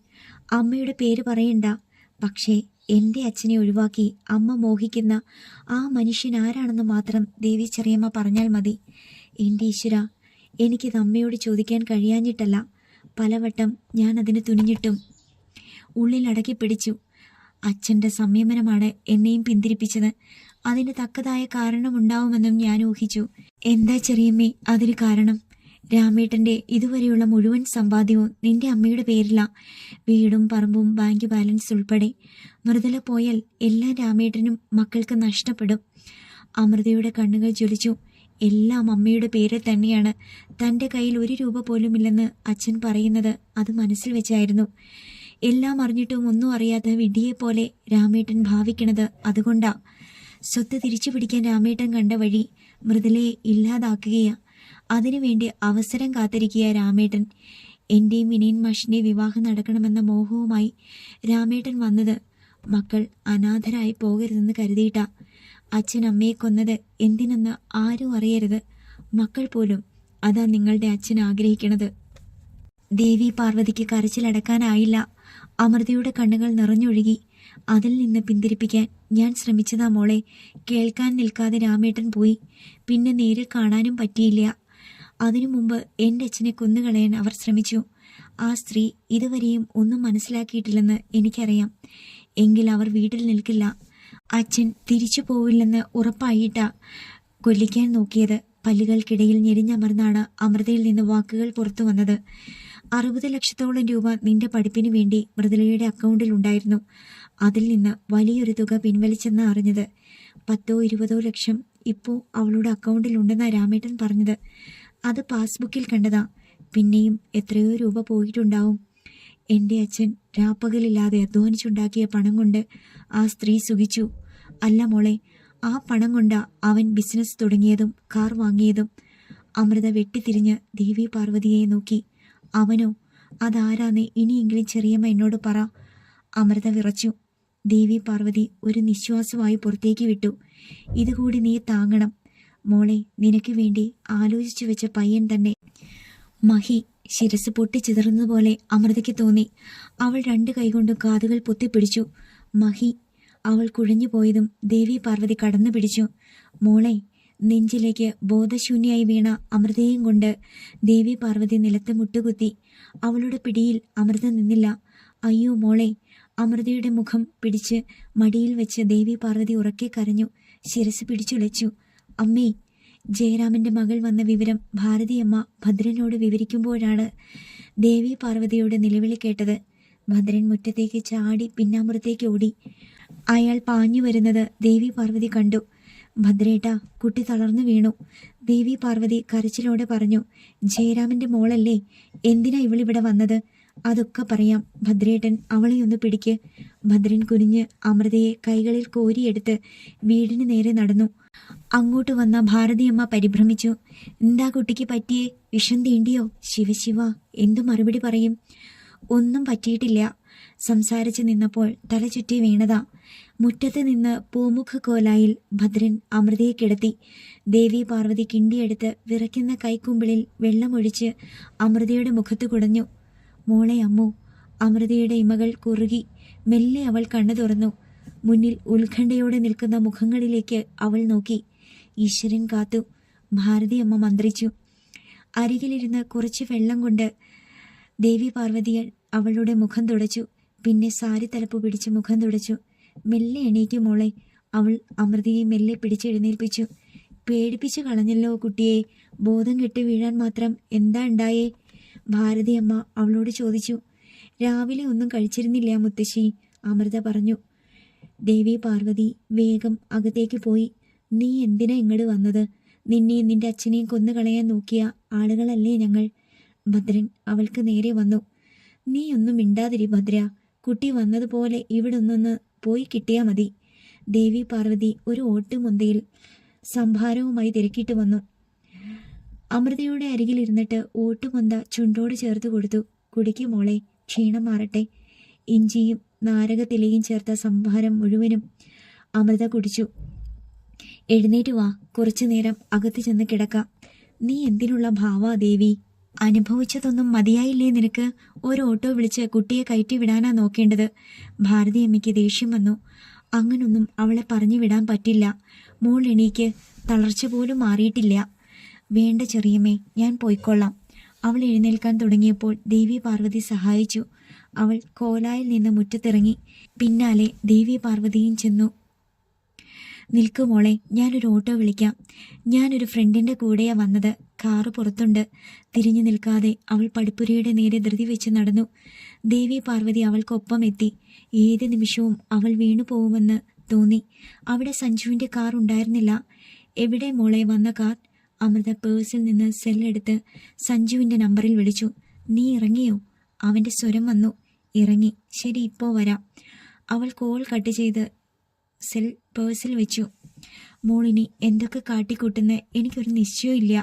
അമ്മയുടെ പേര് പറയണ്ട. പക്ഷേ എൻ്റെ അച്ഛനെ ഒഴിവാക്കി അമ്മ മോഹിക്കുന്ന ആ മനുഷ്യൻ ആരാണെന്ന് മാത്രം ദേവി ചെറിയമ്മ പറഞ്ഞാൽ മതി. എൻ്റെ ഈശ്വര, എനിക്കിത് അമ്മയോട് ചോദിക്കാൻ കഴിയാഞ്ഞിട്ടല്ല. പലവട്ടം ഞാൻ അതിന് തുനിഞ്ഞിട്ടും ഉള്ളിൽ അടക്കി പിടിച്ചു. അച്ഛൻ്റെ സംയമനമാണ് എന്നെയും പിന്തിരിപ്പിച്ചത്. അതിന് തക്കതായ കാരണമുണ്ടാവുമെന്നും ഞാൻ ഊഹിച്ചു. എന്താ ചെറിയമ്മേ അതിന് കാരണം? രാമേട്ടൻ്റെ ഇതുവരെയുള്ള മുഴുവൻ സമ്പാദ്യവും നിന്റെ അമ്മയുടെ പേരിലാ. വീടും പറമ്പും ബാങ്ക് ബാലൻസ് ഉൾപ്പെടെ. മൃദുല പോയാൽ എല്ലാം രാമേട്ടനും മക്കൾക്ക് നഷ്ടപ്പെടും. അമൃതയുടെ കണ്ണുകൾ ജ്വലിച്ചു. എല്ലാം അമ്മയുടെ പേരിൽ തന്നെയാണ്. തൻ്റെ കയ്യിൽ 1 രൂപ പോലുമില്ലെന്ന് അച്ഛൻ പറയുന്നത് അത് മനസ്സിൽ വെച്ചായിരുന്നു. എല്ലാം അറിഞ്ഞിട്ടും ഒന്നും അറിയാത്ത വിഡ്ഢിയെപ്പോലെ രാമേട്ടൻ ഭാവിക്കണത് അതുകൊണ്ടാ. സ്വത്ത് തിരിച്ചു പിടിക്കാൻ രാമേട്ടൻ കണ്ട വഴി മൃദുലയെ ഇല്ലാതാക്കുകയാ. അതിനുവേണ്ടി അവസരം കാത്തിരിക്കുക രാമേട്ടൻ. എൻ്റെയും വിനയൻ മാഷിൻ്റെയും വിവാഹം നടക്കണമെന്ന മോഹവുമായി രാമേട്ടൻ വന്നത് മക്കൾ അനാഥരായി പോകരുതെന്ന് കരുതിയിട്ടാ. അച്ഛൻ അമ്മയെ കൊന്നത് എന്തിനെന്ന് ആരും അറിയരുത്, മക്കൾ പോലും. അതാ നിങ്ങളുടെ അച്ഛൻ ആഗ്രഹിക്കണത്. ദേവി പാർവതിക്ക് കരച്ചിലടക്കാനായില്ല. അമൃതയുടെ കണ്ണുകൾ നിറഞ്ഞൊഴുകി. അതിൽ നിന്ന് പിന്തിരിപ്പിക്കാൻ ഞാൻ ശ്രമിച്ചതാ മോളെ. കേൾക്കാൻ നിൽക്കാതെ രാമേട്ടൻ പോയി. പിന്നെ നേരിൽ കാണാനും പറ്റിയില്ല. അതിനു മുമ്പ് എൻ്റെ അച്ഛനെ കൊന്നുകളയാൻ അവർ ശ്രമിച്ചു. ആ സ്ത്രീ ഇതുവരെയും ഒന്നും മനസ്സിലാക്കിയിട്ടില്ലെന്ന് എനിക്കറിയാം. എങ്കിൽ അവർ വീട്ടിൽ നിൽക്കില്ല. അച്ഛൻ തിരിച്ചു പോവില്ലെന്ന് ഉറപ്പായിട്ടാ കൊല്ലിക്കാൻ നോക്കിയത്. പല്ലുകൾക്കിടയിൽ ഞെരിഞ്ഞമർന്നാണ് അമൃതയിൽ നിന്ന് വാക്കുകൾ പുറത്തു വന്നത്. 60 ലക്ഷത്തോളം രൂപ നിന്റെ പഠിപ്പിന് വേണ്ടി മൃദുലയുടെ അക്കൗണ്ടിൽ ഉണ്ടായിരുന്നു. അതിൽ നിന്ന് വലിയൊരു തുക പിൻവലിച്ചെന്ന് അറിഞ്ഞത്. 10-20 ലക്ഷം ഇപ്പോൾ അവളുടെ അക്കൗണ്ടിൽ ഉണ്ടെന്നാ രാമേട്ടൻ പറഞ്ഞത്. അത് പാസ്ബുക്കിൽ കണ്ടതാ. പിന്നെയും എത്രയോ രൂപ പോയിട്ടുണ്ടാവും. എൻ്റെ അച്ഛൻ രാപ്പകലില്ലാതെ അധ്വാനിച്ചുണ്ടാക്കിയ പണം കൊണ്ട് ആ സ്ത്രീ സുഖിച്ചു. അല്ല മോളെ, ആ പണം കൊണ്ടാ അവൻ ബിസിനസ് തുടങ്ങിയതും കാർ വാങ്ങിയതും. അമൃത വെട്ടിത്തിരിഞ്ഞ് ദേവി പാർവതിയെ നോക്കി. അവനോ? അതാരാന്ന് ഇനിയെങ്കിലും ചെറിയമ്മ എന്നോട് പറ. അമൃത വിറച്ചു. ദേവി പാർവതി ഒരു നിശ്വാസമായി പുറത്തേക്ക് വിട്ടു. ഇതുകൂടി നീ താങ്ങണം മോളെ. നിനക്ക് വേണ്ടി ആലോചിച്ചു വെച്ച പയ്യൻ തന്നെ. മഹി. ശിരസ് പൊട്ടിച്ചിതറുന്നതുപോലെ അമൃതയ്ക്ക് തോന്നി. അവൾ 2 കൈകൊണ്ടും കാതുകൾ പൊത്തിപ്പിടിച്ചു. മഹി. അവൾ കുഴഞ്ഞു പോയതും ദേവി പാർവതി കടന്നു പിടിച്ചു. മോളെ. നെഞ്ചിലേക്ക് ബോധശൂന്യായി വീണ അമൃതയും കൊണ്ട് ദേവി പാർവതി നിലത്ത് മുട്ടുകുത്തി. അവളുടെ പിടിയിൽ അമൃത നിന്നില്ല. അയ്യോ മോളെ. അമൃതയുടെ മുഖം പിടിച്ച് മടിയിൽ വെച്ച് ദേവി പാർവതി ഉറക്കെ കരഞ്ഞു. ശിരസ് പിടിച്ചുലച്ചു. അമ്മേ. ജയരാമന്റെ മകൾ വന്ന വിവരം ഭാരതിയമ്മ ഭദ്രനോട് വിവരിക്കുമ്പോഴാണ് ദേവി പാർവതിയുടെ നിലവിളി കേട്ടത്. ഭദ്രൻ മുറ്റത്തേക്ക് ചാടി പിന്നാമ്പുറത്തേക്ക് ഓടി. അയാൾ പാഞ്ഞു വരുന്നത് ദേവി പാർവതി കണ്ടു. ഭദ്രേട്ടാ, കുട്ടി തളർന്നു വീണു. ദേവി പാർവതി കരച്ചിലോടെ പറഞ്ഞു. ജയരാമന്റെ മോളല്ലേ? എന്തിനാ ഇവളിവിടെ വന്നത്? അതൊക്കെ പറയാം. ഭദ്രേട്ടൻ അവളെ ഒന്ന് പിടിക്ക്. ഭദ്രൻ കുനിഞ്ഞ് അമൃതയെ കൈകളിൽ കോരിയെടുത്ത് വീടിന് നേരെ നടന്നു. അങ്ങോട്ട് വന്ന ഭാരതിയമ്മ പരിഭ്രമിച്ചു. എന്താ കുട്ടിക്ക് പറ്റിയേ? വിഷം തീണ്ടിയോ? ശിവശിവ, എന്തു മറുപടി പറയും? ഒന്നും പറ്റിയിട്ടില്ല. സംസാരിച്ചു നിന്നപ്പോൾ തല ചുറ്റി വീണതാ. മുറ്റത്ത് നിന്ന് പൂമുഖ കോലായിൽ ഭദ്രൻ അമൃതയെ കിടത്തി. ദേവി പാർവതി കിണ്ടിയെടുത്ത് വിറയ്ക്കുന്ന കൈക്കുമ്പിളിൽ വെള്ളമൊഴിച്ച് അമൃതയുടെ മുഖത്ത് കുടഞ്ഞു. മോളെ അമ്മു. അമൃതയുടെ ഇമകൾ കുറുകി. മെല്ലെ അവൾ കണ്ണു തുറന്നു. മുന്നിൽ ഉത്കണ്ഠയോടെ നിൽക്കുന്ന മുഖങ്ങളിലേക്ക് അവൾ നോക്കി. ഈശ്വരൻ കാത്തു. ഭാരതിയമ്മ മന്ത്രിച്ചു. അരികിലിരുന്ന് കുറച്ച് വെള്ളം കൊണ്ട് ദേവി പാർവതി അവളുടെ മുഖം തുടച്ചു. പിന്നെ സാരി തലപ്പ് പിടിച്ച് മുഖം തുടച്ചു. മെല്ലെ എണീക്കും മോളെ. അവൾ അമൃതയെ മെല്ലെ പിടിച്ചെഴുന്നേൽപ്പിച്ചു. പേടിപ്പിച്ചു കളഞ്ഞല്ലോ കുട്ടിയെ. ബോധം കെട്ട് വീഴാൻ മാത്രം എന്താ ഉണ്ടായേ? ഭാരതിയമ്മ അവളോട് ചോദിച്ചു. രാവിലെ ഒന്നും കഴിച്ചിരുന്നില്ല മുത്തശ്ശി, അമൃത പറഞ്ഞു. ദേവി പാർവതി വേഗം അകത്തേക്ക് പോയി. നീ എന്തിനാ ഇങ്ങോട്ട് വന്നത്? നിന്നെയും നിന്റെ അച്ഛനെയും കൊന്നുകളയാൻ നോക്കിയ ആളുകളല്ലേ ഞങ്ങൾ. ഭദ്രൻ അവൾക്ക് നേരെ വന്നു. നീ ഒന്നും മിണ്ടാതിരി ഭദ്ര. കുട്ടി വന്നതുപോലെ ഇവിടെ ഒന്നൊന്ന് പോയി കിട്ടിയാ മതി. ദേവി പാർവതി ഒരു ഓട്ടുമുന്തയിൽ സംഭാരവുമായി തിരക്കിട്ട് വന്നു. അമൃതയുടെ അരികിലിരുന്നിട്ട് ഓട്ടുമുന്ത ചുണ്ടോട് ചേർത്ത് കൊടുത്തു. കുടിക്ക് മോളെ, ക്ഷീണം മാറട്ടെ. ഇഞ്ചിയും നാരകത്തിലയും ചേർത്ത സംഭാരം മുഴുവനും അമൃത കുടിച്ചു. എഴുന്നേറ്റ് വാ, കുറച്ചു നേരം അകത്ത് ചെന്ന് കിടക്കാം. നീ എന്തിനുള്ള ഭാവാ ദേവി? അനുഭവിച്ചതൊന്നും മതിയായില്ലേ നിനക്ക്? ഒരു ഓട്ടോ വിളിച്ച് കുട്ടിയെ കയറ്റി വിടാനാ നോക്കേണ്ടത്. ഭാരതിയമ്മയ്ക്ക് ദേഷ്യം വന്നു. അങ്ങനൊന്നും അവളെ പറഞ്ഞു വിടാൻ പറ്റില്ല. മോൾ എണീക്ക്. തളർച്ച പോലും മാറിയിട്ടില്ല. വേണ്ട ചെറിയമ്മേ, ഞാൻ പോയിക്കൊള്ളാം. അവൾ എഴുന്നേൽക്കാൻ തുടങ്ങിയപ്പോൾ ദേവി പാർവതി സഹായിച്ചു. അവൾ കോലായിൽ നിന്ന് മുറ്റത്തിറങ്ങി. പിന്നാലെ ദേവി പാർവതിയും ചെന്നു. നിൽക്കു മോളെ, ഞാനൊരു ഓട്ടോ വിളിക്കാം. ഞാനൊരു ഫ്രണ്ടിൻ്റെ കൂടെയാ വന്നത്. കാറ് പുറത്തുണ്ട്. തിരിഞ്ഞു നിൽക്കാതെ അവൾ പടിപ്പുരയുടെ നേരെ ധൃതി വെച്ച് നടന്നു. ദേവി പാർവതി അവൾക്കൊപ്പം എത്തി. ഏത് നിമിഷവും അവൾ വീണു പോകുമെന്ന് തോന്നി. അവിടെ സഞ്ജുവിൻ്റെ കാർ ഉണ്ടായിരുന്നില്ല. എവിടെ മോളെ വന്ന കാർ? അമൃത പേഴ്സിൽ നിന്ന് സെല്ലെടുത്ത് സഞ്ജുവിൻ്റെ നമ്പറിൽ വിളിച്ചു. നീ ഇറങ്ങിയോ? അവൻ്റെ സ്വരം വന്നു. ഇറങ്ങി. ശരി, ഇപ്പോൾ വരാം. അവൾ കോൾ കട്ട് ചെയ്ത് സെൽ പേഴ്സിൽ വെച്ചു. മോളിനി എന്തൊക്കെ കാട്ടിക്കൂട്ടുന്ന എനിക്കൊരു നിശ്ചയമില്ല.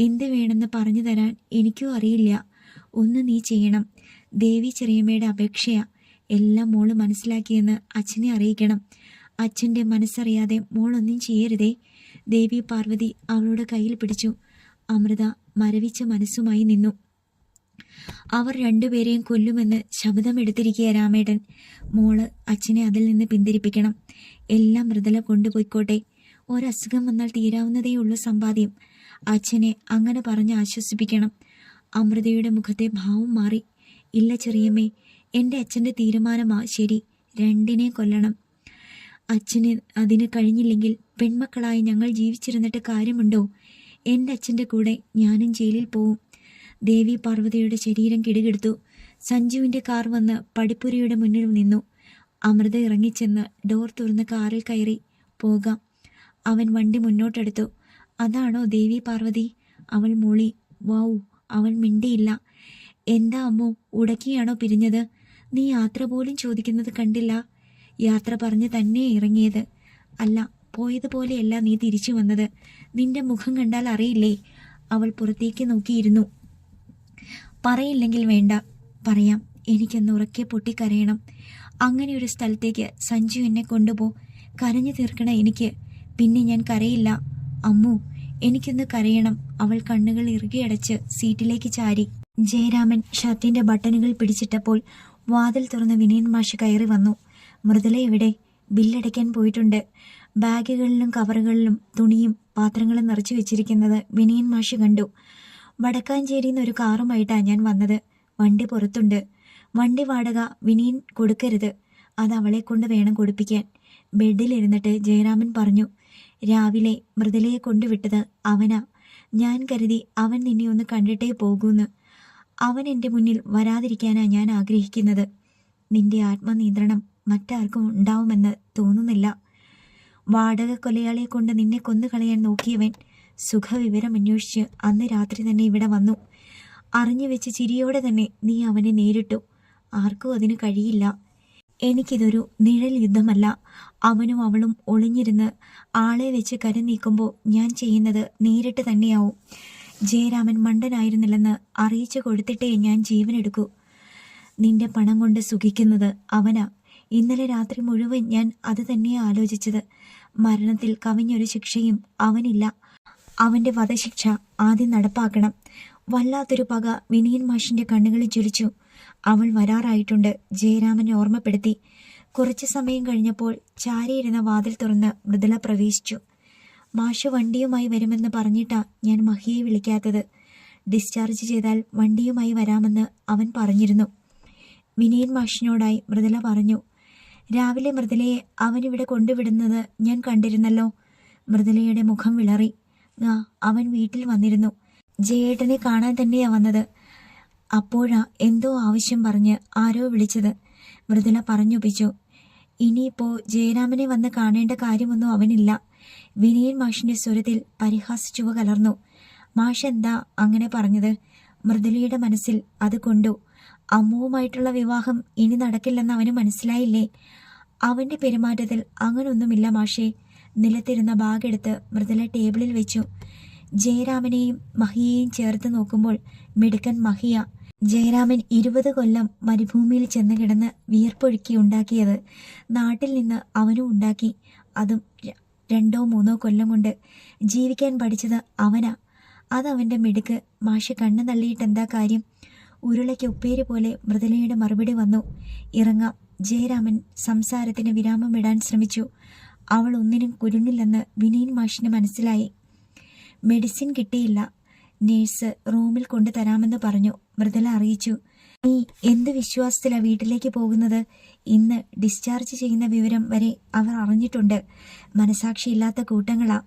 എന്ത് വേണമെന്ന് പറഞ്ഞു തരാൻ എനിക്കും അറിയില്ല. ഒന്ന് നീ ചെയ്യണം. ദേവി ചെറിയമ്മയുടെ അപേക്ഷയാ. എല്ലാം മോള് മനസ്സിലാക്കിയെന്ന് അച്ഛനെ അറിയിക്കണം. അച്ഛൻ്റെ മനസ്സറിയാതെ മോളൊന്നും ചെയ്യരുതേ. ദേവി പാർവതി അവളുടെ കയ്യിൽ പിടിച്ചു. അമൃത മരവിച്ച മനസ്സുമായി നിന്നു. അവർ രണ്ടുപേരെയും കൊല്ലുമെന്ന് ശബ്ദമെടുത്തിരിക്കുക രാമേട്ടൻ. മോള് അച്ഛനെ അതിൽ നിന്ന് പിന്തിരിപ്പിക്കണം. എല്ലാം മൃദുല കൊണ്ടുപോയിക്കോട്ടെ. ഒരസുഖം വന്നാൽ തീരാവുന്നതേയുള്ളൂ സമ്പാദ്യം. അച്ഛനെ അങ്ങനെ പറഞ്ഞ് ആശ്വസിപ്പിക്കണം. അമൃതയുടെ മുഖത്തെ ഭാവം മാറി. ഇല്ല ചെറിയമ്മേ, എൻ്റെ അച്ഛൻ്റെ തീരുമാനമാ ശരി. രണ്ടിനെ കൊല്ലണം. അച്ഛന് അതിന് കഴിഞ്ഞില്ലെങ്കിൽ പെൺമക്കളായി ഞങ്ങൾ ജീവിച്ചിരുന്നിട്ട് കാര്യമുണ്ടോ? എൻ്റെ അച്ഛൻ്റെ കൂടെ ഞാനും ജയിലിൽ പോവും. ദേവി പാർവതിയുടെ ശരീരം കിടുകിടുത്തു. സഞ്ജുവിൻ്റെ കാർ വന്ന് പടിപ്പുരയുടെ മുന്നിൽ നിന്നു. അമൃത ഇറങ്ങിച്ചെന്ന് ഡോർ തുറന്ന് കാറിൽ കയറി. പോകാം. അവൻ വണ്ടി മുന്നോട്ടെടുത്തു. അതാണോ ദേവി പാർവതി? അവൾ മൂളി. വൗ! അവൾ മിണ്ടിയില്ല. എന്താ അമ്മു, ഉടക്കിയാണോ പിരിഞ്ഞത്? നീ യാത്ര പോലും ചോദിക്കുന്നത് കണ്ടില്ല. യാത്ര പറഞ്ഞ് തന്നെ ഇറങ്ങിയത്. അല്ല, പോയതുപോലെയല്ല നീ തിരിച്ചു വന്നത്. നിന്റെ മുഖം കണ്ടാൽ അറിയില്ലേ? അവൾ പുറത്തേക്ക് നോക്കിയിരുന്നു. പറയില്ലെങ്കിൽ വേണ്ട. പറയാം. എനിക്കൊന്ന് ഉറക്കെ പൊട്ടിക്കരയണം. അങ്ങനെ ഒരു സ്ഥലത്തേക്ക് സഞ്ജു എന്നെ കൊണ്ടുപോ. കരഞ്ഞു തീർക്കണ എനിക്ക്. പിന്നെ ഞാൻ കരയില്ല. അമ്മു, എനിക്കൊന്ന് കരയണം. അവൾ കണ്ണുകൾ ഇറുകിയടച്ച് സീറ്റിലേക്ക് ചാരി. ജയരാമൻ ഷർട്ടിന്റെ ബട്ടണുകൾ പിടിച്ചിട്ടപ്പോൾ വാതിൽ തുറന്ന് വിനയൻ മാഷ് കയറി വന്നു. മൃദുല എവിടെ? ബില്ലടയ്ക്കാൻ പോയിട്ടുണ്ട്. ബാഗുകളിലും കവറുകളിലും തുണിയും പാത്രങ്ങളും നിറച്ചു വെച്ചിരിക്കുന്നത് വിനയൻ മാഷ് കണ്ടു. വടക്കാഞ്ചേരിയിൽ നിന്ന് ഒരു കാറുമായിട്ടാണ് ഞാൻ വന്നത്. വണ്ടി പുറത്തുണ്ട്. വണ്ടി വാടക വിനയൻ കൊടുക്കരുത്. അത് അവളെ കൊണ്ട് വേണം കൊടുപ്പിക്കാൻ. ബെഡിലിരുന്നിട്ട് ജയരാമൻ പറഞ്ഞു. രാവിലെ മൃദുലയെ കൊണ്ടുവിട്ടത് അവനാ. ഞാൻ കരുതി അവൻ നിന്നെ ഒന്ന് കണ്ടിട്ടേ പോകൂന്ന്. അവൻ എൻ്റെ മുന്നിൽ വരാതിരിക്കാനാ ഞാൻ ആഗ്രഹിക്കുന്നത്. നിന്റെ ആത്മനിയന്ത്രണം മറ്റാർക്കും ഉണ്ടാവുമെന്ന് തോന്നുന്നില്ല. വാടക കൊലയാളിയെ കൊണ്ട് നിന്നെ കൊന്നുകളയാൻ നോക്കിയവൻ സുഖവിവരം അന്വേഷിച്ച് അന്ന് രാത്രി തന്നെ ഇവിടെ വന്നു. അറിഞ്ഞു വെച്ച് ചിരിയോടെ തന്നെ നീ അവനെ നേരിട്ടു. ആർക്കും അതിന് കഴിയില്ല. എനിക്കിതൊരു നിഴൽ യുദ്ധമല്ല. അവനും അവളും ഒളിഞ്ഞിരുന്ന് ആളെ വെച്ച് കരം നീക്കുമ്പോൾ ഞാൻ ചെയ്യുന്നത് നേരിട്ട് തന്നെയാവും. ജയരാമൻ മണ്ടനായിരുന്നില്ലെന്ന് അറിയിച്ചു കൊടുത്തിട്ടേ ഞാൻ ജീവനെടുക്കൂ. നിന്റെ പണം കൊണ്ട് സുഖിക്കുന്നത് അവനാ. ഇന്നലെ രാത്രി മുഴുവൻ ഞാൻ അത് തന്നെയാ ആലോചിച്ചത്. മരണത്തിൽ കവിഞ്ഞൊരു ശിക്ഷയും അവനില്ല. അവന്റെ വധശിക്ഷ ആദ്യം നടപ്പാക്കണം. വല്ലാത്തൊരു പക വിനയൻ മാഷിന്റെ കണ്ണുകളിൽ ജ്വലിച്ചു. അവൾ വരാറായിട്ടുണ്ട്, ജയരാമൻ ഓർമ്മപ്പെടുത്തി. കുറച്ചു സമയം കഴിഞ്ഞപ്പോൾ ചാരിയിരുന്ന വാതിൽ തുറന്ന് മൃദുല പ്രവേശിച്ചു. മാഷ് വണ്ടിയുമായി വരുമെന്ന് പറഞ്ഞിട്ടാ ഞാൻ മഹിയെ വിളിക്കാത്തത്. ഡിസ്ചാർജ് ചെയ്താൽ വണ്ടിയുമായി വരാമെന്ന് അവൻ പറഞ്ഞിരുന്നു. വിനയൻ മാഷിനോടായി മൃദുല പറഞ്ഞു. രാവിലെ മൃദുലയെ അവനിവിടെ കൊണ്ടുവിടുന്നത് ഞാൻ കണ്ടിരുന്നല്ലോ. മൃദുലയുടെ മുഖം വിളറി. അവൻ വീട്ടിൽ വന്നിരുന്നു. ജയേട്ടനെ കാണാൻ തന്നെയാ വന്നത്. അപ്പോഴാ എന്തോ ആവശ്യം പറഞ്ഞ് ആരോ വിളിച്ചത്. മൃദുല പറഞ്ഞൊപ്പിച്ചു. ഇനിയിപ്പോ ജയരാമനെ വന്ന് കാണേണ്ട കാര്യമൊന്നും അവനില്ല. വിനയൻ മാഷിന്റെ സ്വരത്തിൽ പരിഹാസച്ചുവ കലർന്നു. മാഷ് എന്താ അങ്ങനെ പറഞ്ഞത്? മൃദുലയുടെ മനസ്സിൽ അത് കൊണ്ടു. അമ്മുവുമായിട്ടുള്ള വിവാഹം ഇനി നടക്കില്ലെന്ന് അവന് മനസ്സിലായില്ലേ? അവന്റെ പെരുമാറ്റത്തിൽ അങ്ങനൊന്നുമില്ല മാഷേ. നിലത്തിരുന്ന ബാഗെടുത്ത് മൃദുല ടേബിളിൽ വെച്ചു. ജയരാമനെയും മഹിയെയും ചേർത്ത് നോക്കുമ്പോൾ മിടുക്കൻ മഹിയ. ജയരാമൻ 20 കൊല്ലം മരുഭൂമിയിൽ ചെന്ന് കിടന്ന് വിയർപ്പൊഴുക്കി ഉണ്ടാക്കിയത് നാട്ടിൽ നിന്ന് അവനും ഉണ്ടാക്കി. അതും 2-3 കൊല്ലം കൊണ്ട് ജീവിക്കാൻ പഠിച്ചത് അവനാ. അതവന്റെ മിടുക്ക്. മാഷ് കണ്ണു തള്ളിയിട്ടെന്താ കാര്യം? ഉരുളയ്ക്ക് ഉപ്പേരി പോലെ മൃദുലയുടെ മറുപടി വന്നു. ഇറങ്ങാം. ജയരാമൻ സംസാരത്തിന് വിരാമമിടാൻ ശ്രമിച്ചു. അവൾ ഒന്നിനും കുരുങ്ങില്ലെന്ന് വിനയൻ മാഷിന് മനസ്സിലായി. മെഡിസിൻ കിട്ടിയില്ല. നേഴ്സ് റൂമിൽ കൊണ്ടുതരാമെന്ന് പറഞ്ഞു. മൃദുല അറിയിച്ചു. നീ എന്ത് വിശ്വാസത്തിലാ വീട്ടിലേക്ക് പോകുന്നത്? ഇന്ന് ഡിസ്ചാർജ് ചെയ്യുന്ന വിവരം വരെ അവർ അറിഞ്ഞിട്ടുണ്ട്. മനസാക്ഷിയില്ലാത്ത കൂട്ടങ്ങളാ.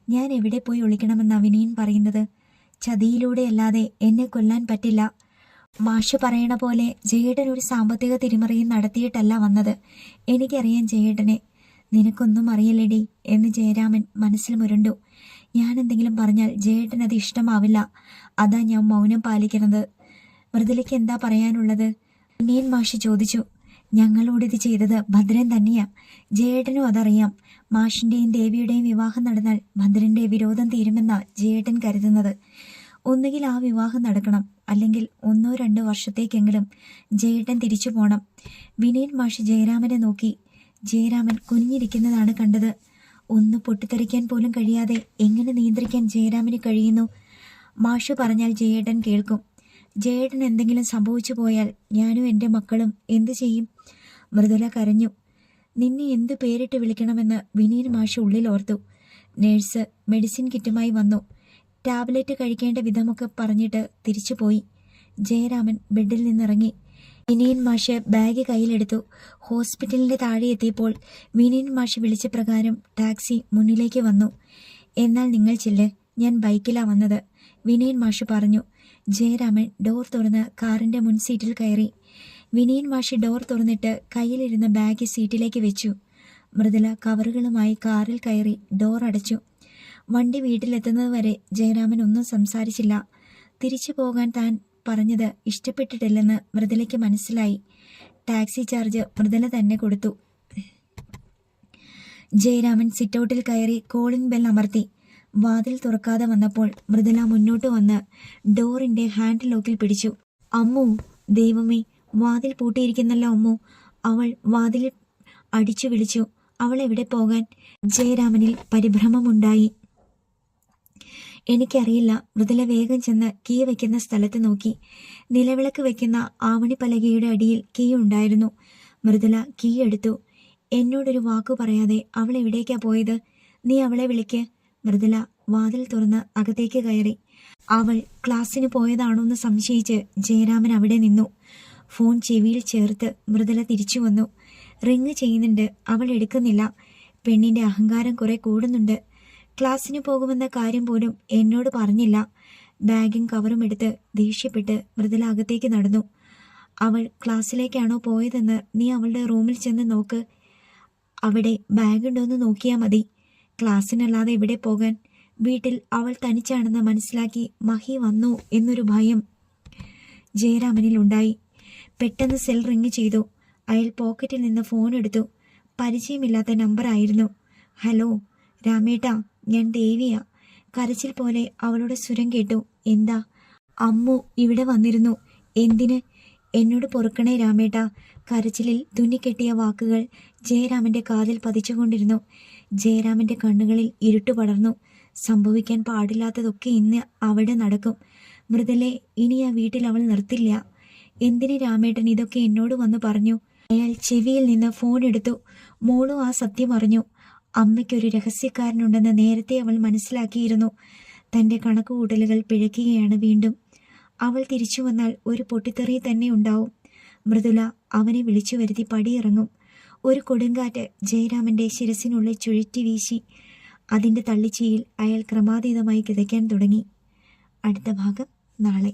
ഞാൻ എവിടെ പോയി ഒളിക്കണമെന്നാ വിനയൻ പറയുന്നത്? ചതിയിലൂടെയല്ലാതെ എന്നെ കൊല്ലാൻ പറ്റില്ല. മാഷ് പറയണ പോലെ ജയേട്ടൻ ഒരു സാമ്പത്തിക തിരിമറിയും നടത്തിയിട്ടല്ല വന്നത്. എനിക്കറിയാം ജയേട്ടനെ. നിനക്കൊന്നും അറിയില്ലേടി എന്ന് ജയരാമൻ മനസ്സിൽ മുരണ്ടു. ഞാൻ എന്തെങ്കിലും പറഞ്ഞാൽ ജയേട്ടൻ അത് ഇഷ്ടമാവില്ല. അതാ ഞാൻ മൗനം പാലിക്കുന്നത്. മൃദുലയ്ക്ക് എന്താ പറയാനുള്ളത്? വിനയൻ മാഷ് ചോദിച്ചു. ഞങ്ങളോടിത് ചെയ്തത് ഭദ്രൻ തന്നെയാ. ജയേട്ടനും അതറിയാം. മാഷിന്റെയും ദേവിയുടെയും വിവാഹം നടന്നാൽ ഭദ്രന്റെ വിരോധം തീരുമെന്നാ ജയേട്ടൻ കരുതുന്നത്. ഒന്നുകിൽ ആ വിവാഹം നടക്കണം, അല്ലെങ്കിൽ 1-2 വർഷത്തേക്കെങ്കിലും ജയേട്ടൻ തിരിച്ചു പോണം. വിനയൻ മാഷ് ജയരാമനെ നോക്കി. ജയരാമൻ കുനിഞ്ഞിരിക്കുന്നതാണ് കണ്ടത്. ഒന്ന് പൊട്ടിത്തെറിക്കാൻ പോലും കഴിയാതെ എങ്ങനെ നിയന്ത്രിക്കാൻ ജയരാമന് കഴിയുന്നു? മാഷ് പറഞ്ഞാൽ ജയേട്ടൻ കേൾക്കും. ജയേട്ടൻ എന്തെങ്കിലും സംഭവിച്ചു പോയാൽ ഞാനും എൻ്റെ മക്കളും എന്തു ചെയ്യും? മൃദുല കരഞ്ഞു. നിന്നെ എന്തു പേരിട്ട് വിളിക്കണമെന്ന് വിനയൻ മാഷ് ഉള്ളിലോർത്തു. നേഴ്സ് മെഡിസിൻ കിറ്റുമായി വന്നു. ടാബ്ലറ്റ് കഴിക്കേണ്ട വിധമൊക്കെ പറഞ്ഞിട്ട് തിരിച്ചുപോയി. ജയരാമൻ ബെഡിൽ നിന്നിറങ്ങി. വിനയൻ മാഷ് ബാഗ് കയ്യിലെടുത്തു. ഹോസ്പിറ്റലിന്റെ താഴെ എത്തിയപ്പോൾ വിനയൻ മാഷ് വിളിച്ച പ്രകാരം ടാക്സി മുന്നിലേക്ക് വന്നു. എന്നാൽ നിങ്ങൾ ചെല്ല്, ഞാൻ ബൈക്കിലാ വന്നത്, വിനയൻ മാഷ് പറഞ്ഞു. ജയരാമൻ ഡോർ തുറന്ന് കാറിന്റെ മുൻ സീറ്റിൽ കയറി. വിനയൻ മാഷ് ഡോർ തുറന്നിട്ട് കയ്യിലിരുന്ന ബാഗ് സീറ്റിലേക്ക് വെച്ചു. മൃദുല കവറുകളുമായി കാറിൽ കയറി ഡോർ അടച്ചു. വണ്ടി വീട്ടിലെത്തുന്നതുവരെ ജയരാമൻ ഒന്നും സംസാരിച്ചില്ല. തിരിച്ചു പോകാൻ താൻ പറഞ്ഞത് ഇഷ്ടപ്പെട്ടിട്ടില്ലെന്ന് മൃദുലയ്ക്ക് മനസ്സിലായി. ടാക്സി ചാർജ് മൃദുല തന്നെ കൊടുത്തു. ജയരാമൻ സിറ്റൗട്ടിൽ കയറി കോളിംഗ് ബെൽ അമർത്തി. വാതിൽ തുറക്കാതെ വന്നപ്പോൾ മൃദുല മുന്നോട്ട് വന്ന് ഡോറിന്റെ ഹാൻഡ് ലോക്കിൽ പിടിച്ചു. അമ്മു, ദൈവമേ, വാതിൽ പൂട്ടിയിരിക്കുന്നല്ലോ അമ്മു. അവൾ വാതിലിൽ അടിച്ചു വിളിച്ചു. അവൾ എവിടെ പോകാൻ? ജയരാമനിൽ പരിഭ്രമമുണ്ടായി. എനിക്കറിയില്ല. മൃദുല വേഗം ചെന്ന് കീ വയ്ക്കുന്ന സ്ഥലത്ത് നോക്കി. നിലവിളക്ക് വയ്ക്കുന്ന ആവണിപ്പലകയുടെ അടിയിൽ കീ ഉണ്ടായിരുന്നു. മൃദുല കീ എടുത്തു. എന്നോടൊരു വാക്കു പറയാതെ അവൾ എവിടേക്കാ പോയത്? നീ അവളെ വിളിക്ക്. മൃദുല വാതിൽ തുറന്ന് അകത്തേക്ക് കയറി. അവൾ ക്ലാസ്സിന് പോയതാണോന്ന് സംശയിച്ച് ജയരാമൻ അവിടെ നിന്നു. ഫോൺ ചെവിയിൽ ചേർത്ത് മൃദുല തിരിച്ചു വന്നു. റിങ് ചെയ്യുന്നുണ്ട്, അവൾ എടുക്കുന്നില്ല. പെണ്ണിന്റെ അഹങ്കാരം കുറെ കൂടുന്നുണ്ട്. ക്ലാസ്സിന് പോകുമെന്ന കാര്യം പോലും എന്നോട് പറഞ്ഞില്ല. ബാഗും കവറും എടുത്ത് ദേഷ്യപ്പെട്ട് മൃദുല അകത്തേക്ക് നടന്നു. അവൾ ക്ലാസ്സിലേക്കാണോ പോയതെന്ന് നീ അവളുടെ റൂമിൽ ചെന്ന് നോക്ക്. അവിടെ ബാഗുണ്ടോയെന്ന് നോക്കിയാൽ മതി. ക്ലാസ്സിനല്ലാതെ എവിടെ പോകാൻ? വീട്ടിൽ അവൾ തനിച്ചാണെന്ന് മനസ്സിലാക്കി മഹി വന്നു എന്നൊരു ഭയം ജയരാമനിൽ ഉണ്ടായി. പെട്ടെന്ന് സെൽ റിങ് ചെയ്തു. അയാൾ പോക്കറ്റിൽ നിന്ന് ഫോൺ എടുത്തു. പരിചയമില്ലാത്ത നമ്പറായിരുന്നു. ഹലോ രാമേട്ടാ, ഞാൻ ദേവിയാ. കരച്ചിൽ പോലെ അവളുടെ സ്വരം കേട്ടു. എന്താ? അമ്മു ഇവിടെ വന്നിരുന്നു. എന്തിന്? എന്നോട് പൊറുക്കണേ രാമേട്ടാ. കരച്ചിലിൽ തുന്നിക്കെട്ടിയ വാക്കുകൾ ജയരാമന്റെ കാതിൽ പതിച്ചുകൊണ്ടിരുന്നു. ജയരാമന്റെ കണ്ണുകളിൽ ഇരുട്ടു പടർന്നു. സംഭവിക്കാൻ പാടില്ലാത്തതൊക്കെ ഇന്ന് അവിടെ നടക്കും. മൃദുലെ, ഇനി ആ വീട്ടിൽ അവൾ നിർത്തില്ല. എന്തിന് രാമേട്ടൻ ഇതൊക്കെ എന്നോട് വന്ന് പറഞ്ഞു? അയാൾ ചെവിയിൽ നിന്ന് ഫോൺ എടുത്തു. മോളും ആ സത്യം അറിഞ്ഞു. അമ്മയ്ക്കൊരു രഹസ്യക്കാരനുണ്ടെന്ന് നേരത്തെ അവൾ മനസ്സിലാക്കിയിരുന്നു. തന്റെ കണക്കുകൂട്ടലുകൾ പിഴയ്ക്കുകയാണ് വീണ്ടും. അവൾ തിരിച്ചു വന്നാൽ ഒരു പൊട്ടിത്തെറി തന്നെ ഉണ്ടാവും. മൃദുല അവനെ വിളിച്ചു വരുത്തി പടിയിറങ്ങും. ഒരു കൊടുങ്കാറ്റ് ജയരാമന്റെ ശിരസിനുള്ളിൽ ചുഴറ്റി വീശി. അതിന്റെ തള്ളിച്ചയിൽ അയാൾ ക്രമാതീതമായി കിതയ്ക്കാൻ തുടങ്ങി. അടുത്ത ഭാഗം നാളെ.